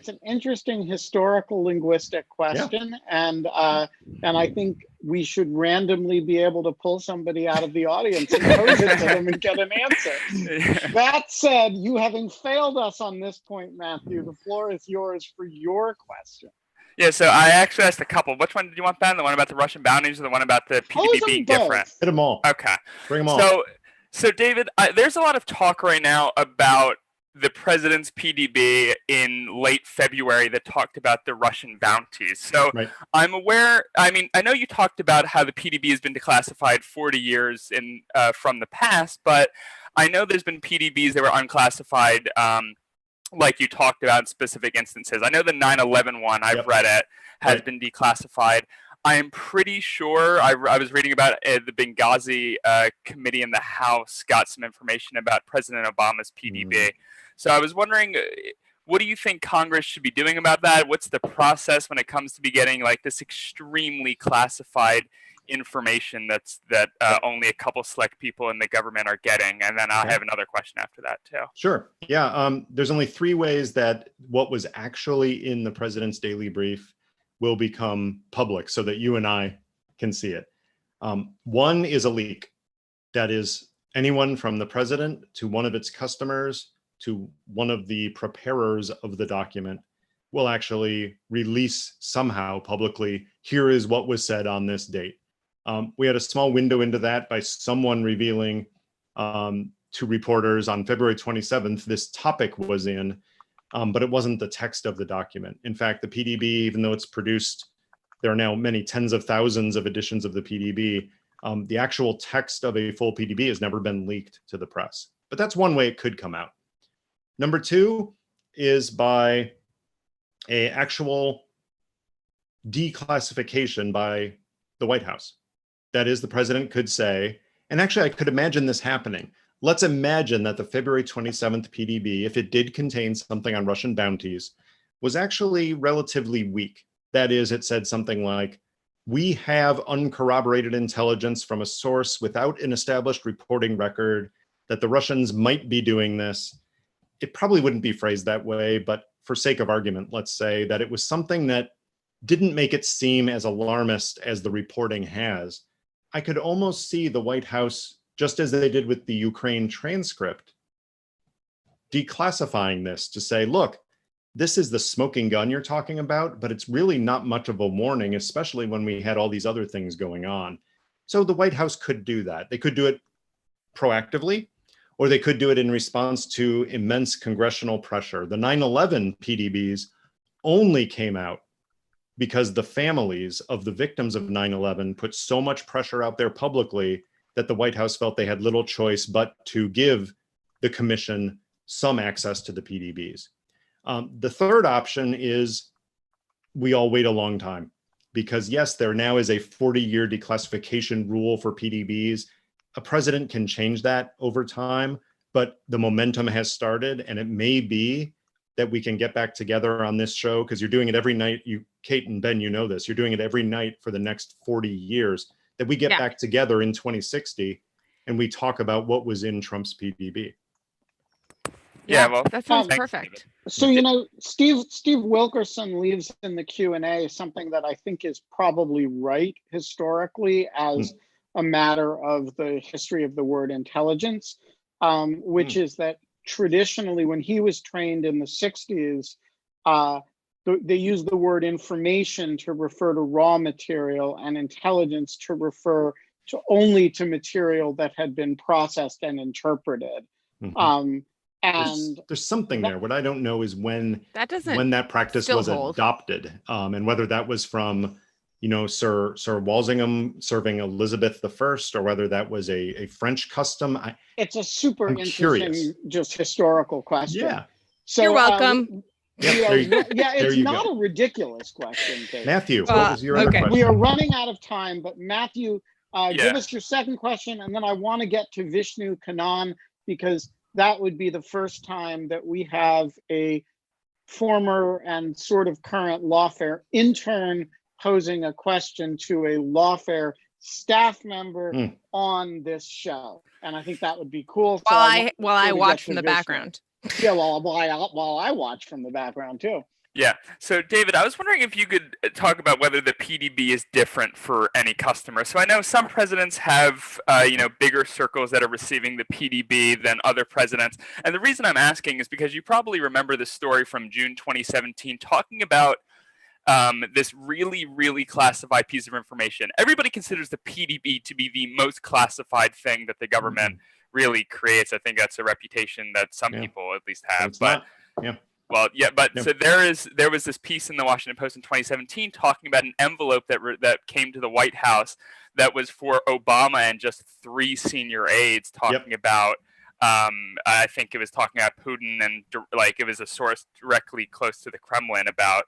an interesting historical linguistic question, and I think we should randomly be able to pull somebody out of the audience and pose it to them and get an answer. That said, you having failed us on this point, Matthew, the floor is yours for your question. Yeah, so I actually asked a couple. Which one did you want, Ben? The one about the Russian bounties or the one about the PDB being different? Hit them all. Okay. Bring them all. So David, there's a lot of talk right now about the president's PDB in late February that talked about the Russian bounties. So I'm aware, I know you talked about how the PDB has been declassified 40 years from the past, but I know there's been PDBs that were unclassified, like you talked about in specific instances. I know the 9/11 one, I've read it, has been declassified. I am pretty sure, I was reading about the Benghazi committee in the House got some information about President Obama's PDB. So I was wondering, what do you think Congress should be doing about that? What's the process when it comes to be getting like this extremely classified information that only a couple select people in the government are getting? And then I have another question after that too. Sure. Yeah. There's only 3 ways that what was actually in the president's daily brief will become public so that you and I can see it. One is a leak. That is anyone from the president to one of its customers to one of the preparers of the document will actually release somehow publicly, here is what was said on this date. We had a small window into that by someone revealing to reporters on February 27th, this topic was in, but it wasn't the text of the document. In fact, the PDB, even though it's produced, there are now many tens of thousands of editions of the PDB. The actual text of a full PDB has never been leaked to the press, but that's one way it could come out. Number 2 is by an actual declassification by the White House. That is, the president could say, and actually I could imagine this happening. Let's imagine that the February 27th PDB, if it did contain something on Russian bounties, was actually relatively weak. That is, it said something like, we have uncorroborated intelligence from a source without an established reporting record that the Russians might be doing this. It probably wouldn't be phrased that way, but for sake of argument, let's say that it was something that didn't make it seem as alarmist as the reporting has. I could almost see the White House, just as they did with the Ukraine transcript, declassifying this to say, look, this is the smoking gun you're talking about, but it's really not much of a warning, especially when we had all these other things going on. So the White House could do that. They could do it proactively, or they could do it in response to immense congressional pressure. The 9/11 PDBs only came out because the families of the victims of 9/11 put so much pressure out there publicly that the White House felt they had little choice but to give the commission some access to the PDBs. The third option is we all wait a long time because yes, there now is a 40-year declassification rule for PDBs. A president can change that over time, but the momentum has started, and it may be that we can get back together on this show because you're doing it every night. You, Kate and Ben, you know this. You're doing it every night for the next 40 years. That we get back together in 2060 and we talk about what was in Trump's PDB. Yeah, well, that sounds perfect. So, you know, Steve Wilkerson leaves in the Q&A something that I think is probably right historically as a matter of the history of the word intelligence, which is that traditionally when he was trained in the 60s, they used the word information to refer to raw material and intelligence to refer to only to material that had been processed and interpreted. And there's something there. What I don't know is when that practice still was adopted, and whether that was from, you know, Sir Walsingham serving Elizabeth I, or whether that was a French custom. It's a super interesting, curious. just historical question. Yeah. So, you're welcome. It's not a ridiculous question, Kate. Matthew, what was your other question? We are running out of time, but Matthew, give us your second question, and then I want to get to Vishnu Kannan, because that would be the first time that we have a former and sort of current lawfare intern posing a question to a lawfare staff member on this show, and I think that would be cool. While I watch from the background. Yeah, while I watch from the background too. Yeah. So, David, I was wondering if you could talk about whether the PDB is different for any customer. So I know some presidents have, bigger circles that are receiving the PDB than other presidents. And the reason I'm asking is because you probably remember the story from June 2017 talking about this really, really classified piece of information. Everybody considers the PDB to be the most classified thing that the government really creates. I think that's a reputation that some people at least have. So there was this piece in the Washington Post in 2017 talking about an envelope that came to the White House that was for Obama and just 3 senior aides talking about. I think it was talking about Putin, and it was a source directly close to the Kremlin about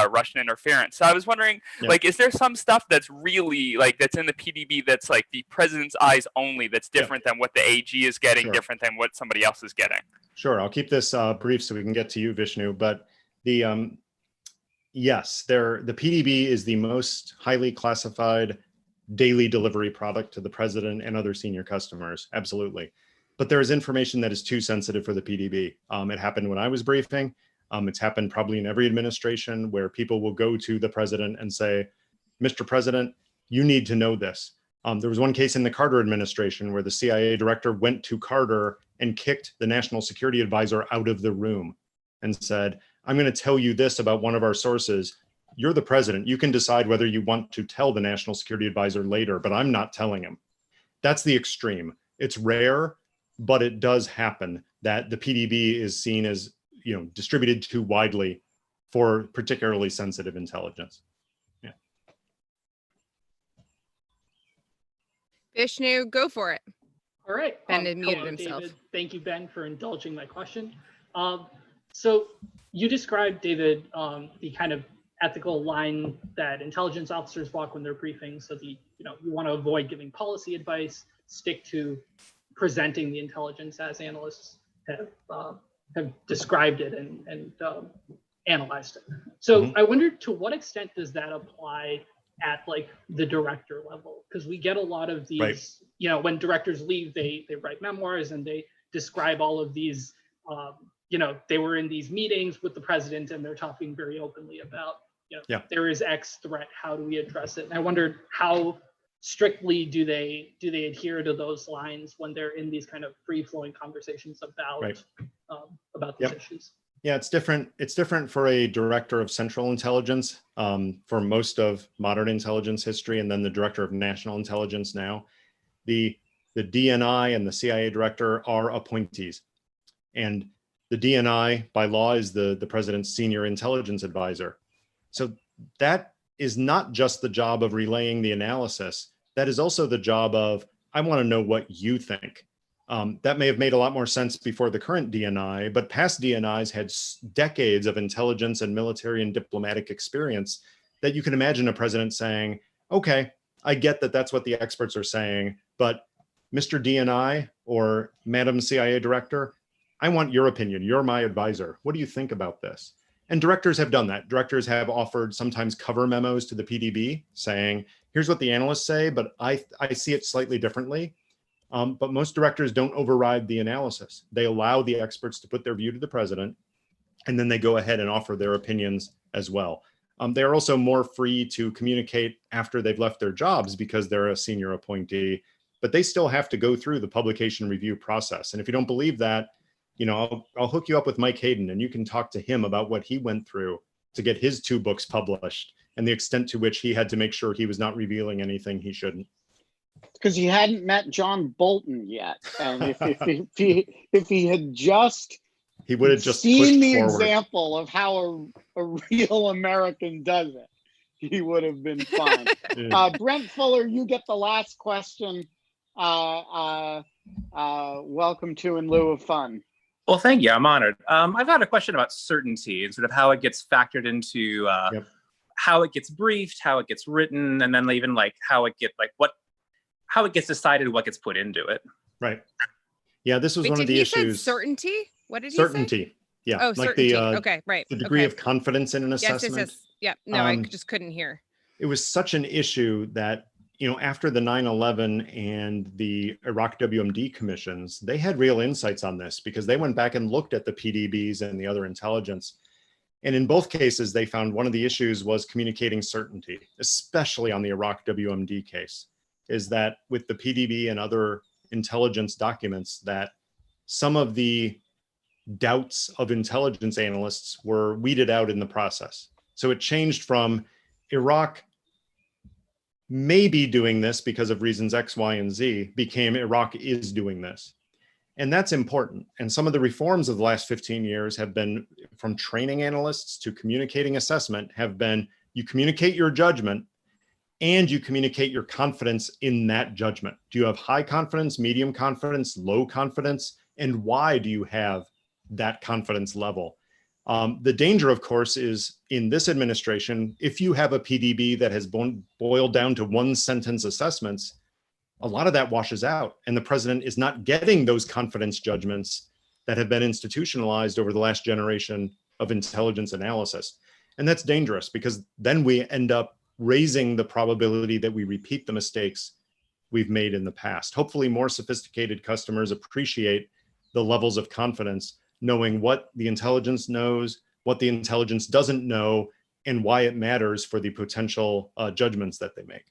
Russian interference. So I was wondering, is there some stuff that's really that's in the PDB that's like the president's eyes only, that's different than what the AG is getting, different than what somebody else is getting? Sure, I'll keep this brief so we can get to you, Vishnu. But the PDB is the most highly classified daily delivery product to the president and other senior customers. Absolutely. But there is information that is too sensitive for the PDB. It happened when I was briefing. It's happened probably in every administration, where people will go to the president and say, Mr. President, you need to know this. There was one case in the Carter administration where the CIA director went to Carter and kicked the national security advisor out of the room and said, I'm going to tell you this about one of our sources. You're the president. You can decide whether you want to tell the national security advisor later, but I'm not telling him. That's the extreme. It's rare, but it does happen that the PDB is seen as, distributed too widely for particularly sensitive intelligence. Yeah. Vishnu, go for it. All right. Ben muted himself. David, thank you, Ben, for indulging my question. So you described, David, the kind of ethical line that intelligence officers walk when they're briefing. So you want to avoid giving policy advice, stick to presenting the intelligence as analysts have described it and analyzed it. So I wondered, to what extent does that apply at the director level? Because we get a lot of these, when directors leave, they write memoirs and they describe all of these, they were in these meetings with the president and they're talking very openly about, there is X threat, how do we address it? And I wondered, how strictly do they adhere to those lines when they're in these kind of free-flowing conversations about these issues? Yeah, it's different. It's different for a director of central intelligence for most of modern intelligence history, and then the director of national intelligence now. The DNI and the CIA director are appointees, and the DNI by law is the president's senior intelligence advisor. So that is not just the job of relaying the analysis. That is also the job of, I want to know what you think. That may have made a lot more sense before the current DNI, but past DNIs had decades of intelligence and military and diplomatic experience that you can imagine a president saying, okay, I get that that's what the experts are saying, but Mr. DNI or Madam CIA Director, I want your opinion. You're my advisor. What do you think about this? And directors have done that. Directors have offered sometimes cover memos to the PDB saying, here's what the analysts say, but I see it slightly differently. But most directors don't override the analysis. They allow the experts to put their view to the president, and then they go ahead and offer their opinions as well. They are also more free to communicate after they've left their jobs because they're a senior appointee, but they still have to go through the publication review process. And if you don't believe that, I'll hook you up with Mike Hayden, and you can talk to him about what he went through to get his 2 books published and the extent to which he had to make sure he was not revealing anything he shouldn't. Because he hadn't met John Bolton yet, and if he had just, he would have just seen the forward. Example of how a real American does it, he would have been fine. Brent Fuller, you get the last question. Welcome to In Lieu of Fun. Well, thank you. I'm honored. I've got a question about certainty and sort of how it gets factored into how it gets briefed, how it gets written, and then even like how it gets decided what gets put into it. Right. Yeah, this was Wait, one of the issues. Said certainty? What did he certainty. say? Yeah. Oh, like certainty. the Okay, right. the degree of confidence in an assessment. Yes. Yeah. No, I just couldn't hear. It was such an issue that, after the 9/11 and the Iraq WMD commissions, they had real insights on this because they went back and looked at the PDBs and the other intelligence. And in both cases, they found one of the issues was communicating certainty, especially on the Iraq WMD case, is that with the PDB and other intelligence documents, that some of the doubts of intelligence analysts were weeded out in the process. So it changed from Iraq may be doing this because of reasons X, Y, and Z, became Iraq is doing this. And that's important. And some of the reforms of the last 15 years have been, from training analysts to communicating assessment, have been you communicate your judgment and you communicate your confidence in that judgment. Do you have high confidence, medium confidence, low confidence? And why do you have that confidence level? The danger, of course, is in this administration, if you have a PDB that has boiled down to one sentence assessments, a lot of that washes out. And the president is not getting those confidence judgments that have been institutionalized over the last generation of intelligence analysis. And that's dangerous because then we end up raising the probability that we repeat the mistakes we've made in the past. Hopefully more sophisticated customers appreciate the levels of confidence, knowing what the intelligence knows, what the intelligence doesn't know, and why it matters for the potential judgments that they make.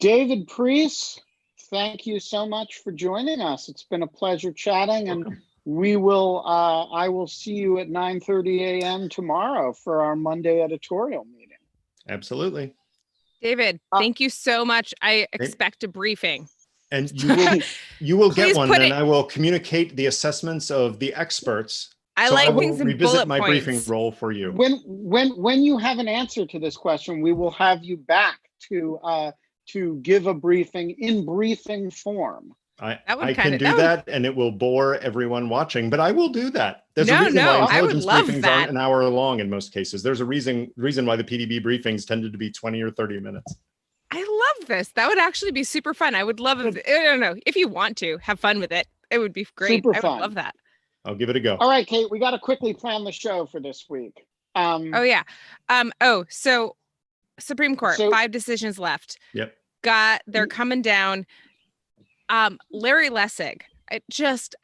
David Priest, thank you so much for joining us. It's been a pleasure chatting, and we will. I will see you at 9:30 a.m. tomorrow for our Monday editorial meeting. Absolutely, David. Thank you so much. I expect a briefing. And you will get one, and I will communicate the assessments of the experts. I like things in revisit bullet my points. briefing role for you. When you have an answer to this question, we will have you back to give a briefing in briefing form. I can do that, and it will bore everyone watching, but I will do that. There's a reason why intelligence briefings aren't an hour long in most cases. There's a reason why the PDB briefings tended to be 20 or 30 minutes. I love this. That would actually be super fun. I would love it. I don't know. If you want to have fun with it, it would be great. Super I fun. would love that. I'll give it a go. All right, Kate, we got to quickly plan the show for this week. So Supreme Court, 5 decisions left. Yep. They're coming down. Larry Lessig.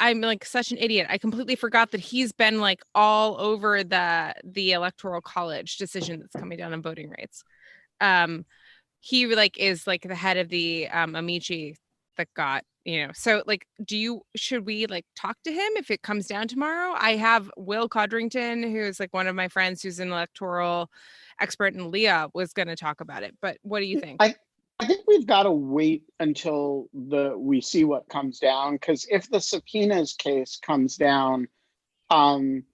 I'm like such an idiot. I completely forgot that he's been like all over the Electoral College decision that's coming down on voting rights. He is like the head of the Amici that got, so like, should we like talk to him if it comes down tomorrow? I have Will Codrington, who's like one of my friends who's an electoral expert, and Leah was going to talk about it. But what do you think? I think we've got to wait until we see what comes down, because if the subpoenas case comes down, that's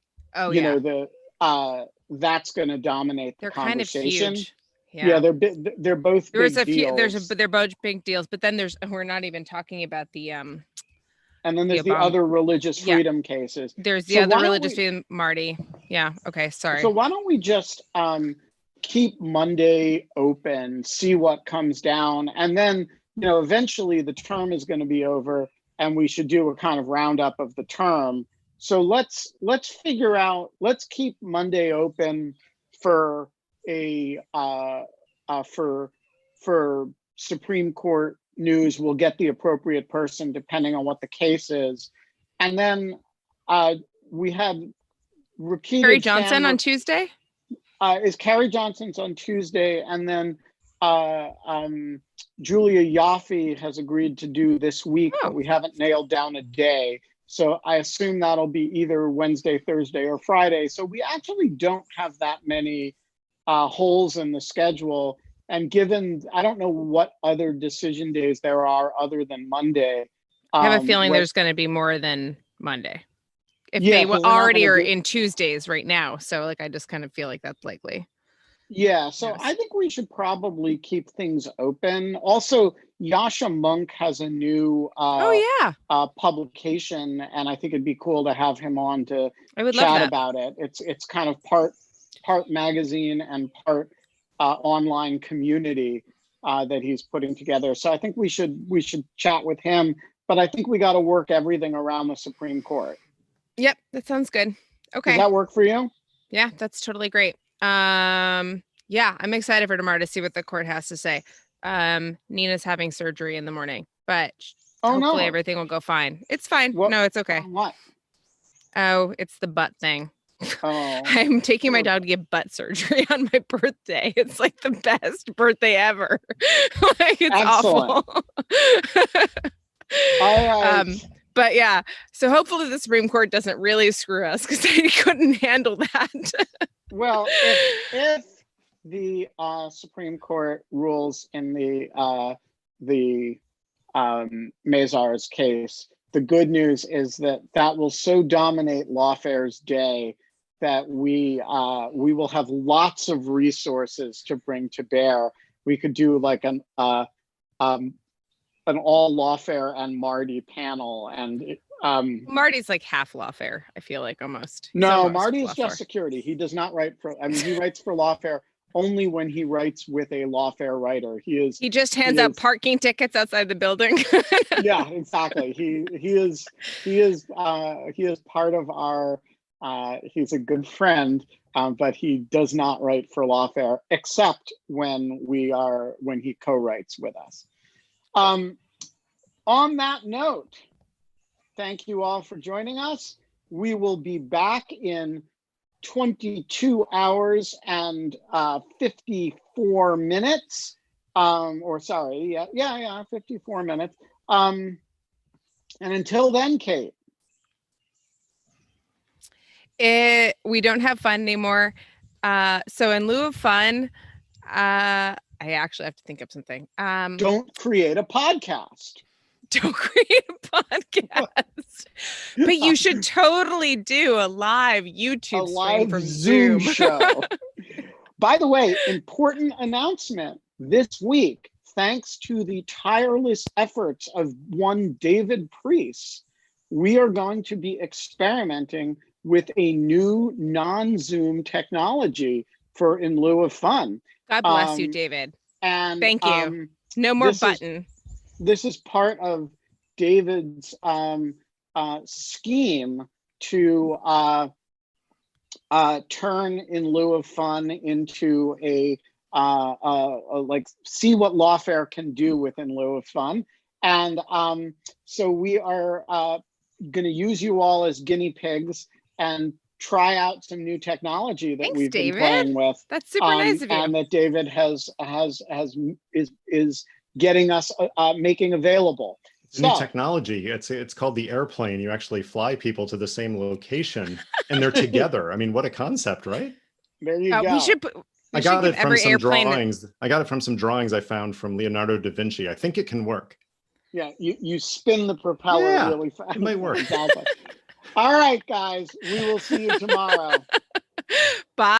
going to dominate the conversation. Kind of huge. Yeah, they're both big deals. They're both big deals, but then we're not even talking about the and then there's the other religious freedom cases. There's the other religious freedom, Marty. Yeah. Okay. Sorry. So why don't we just keep Monday open, see what comes down, and then eventually the term is going to be over, and we should do a kind of roundup of the term. So let's figure out. Let's keep Monday open for for Supreme Court news. We'll get the appropriate person depending on what the case is, and then we have repeated. Carrie Johnson on Tuesday. Is Carrie Johnson's on Tuesday, and then Julia Yaffe has agreed to do this week, but we haven't nailed down a day. So I assume that'll be either Wednesday, Thursday, or Friday. So we actually don't have that many holes in the schedule. And given, I don't know what other decision days there are other than Monday. I have a feeling there's going to be more than Monday. If they already are in Tuesdays right now. So like, I just kind of feel like that's likely. Yeah, so I think we should probably keep things open. Also, Yasha Monk has a new publication, and I think it'd be cool to have him on to chat about it. It's kind of part magazine and part online community that he's putting together. So I think we should chat with him. But I think we got to work everything around the Supreme Court. Yep, that sounds good. Okay. Does that work for you? Yeah, that's totally great. Yeah, I'm excited for tomorrow to see what the court has to say. Nina's having surgery in the morning, but hopefully everything will go fine. It's fine. No, it's okay. What? Oh, it's the butt thing. Oh. I'm taking my dog to get butt surgery on my birthday. It's like the best birthday ever. Like it's Excellent. awful. All right. But yeah, so hopefully the Supreme Court doesn't really screw us because they couldn't handle that. Well, if the Supreme Court rules in the Mazars case, the good news is that will so dominate Lawfare's day that we will have lots of resources to bring to bear. We could do like an all Lawfare and Marty panel, and Marty's like half Lawfare, I feel like almost. No, Marty is just security. He does not write for. I mean, he writes for Lawfare only when he writes with a Lawfare writer. He just hands out parking tickets outside the building. Yeah, exactly. He is part of our. He's a good friend, but he does not write for Lawfare except when he co-writes with us. On that note, thank you all for joining us. We will be back in 22 hours and 54 minutes. 54 minutes. And until then, Kate. We don't have fun anymore. So in lieu of fun, I actually have to think of something. Don't create a podcast. Don't create a podcast. But you should totally do a live YouTube stream from Zoom show. By the way, important announcement this week, thanks to the tireless efforts of one David Priest, we are going to be experimenting with a new non-Zoom technology for In Lieu of Fun. God bless you, David. And thank you. No more button. This is part of David's scheme to turn In Lieu of Fun into a like see what Lawfare can do with In Lieu of Fun. And so we are going to use you all as guinea pigs and try out some new technology that we've been playing with. That's super nice of you. And that David is getting us making available. It's new technology. It's called the airplane. You actually fly people to the same location and they're together. I mean, what a concept, right? There you go. I got it from some drawings. I got it from some drawings I found from Leonardo da Vinci. I think it can work. Yeah, you spin the propeller really fast. It might work. Exactly. All right, guys. We will see you tomorrow.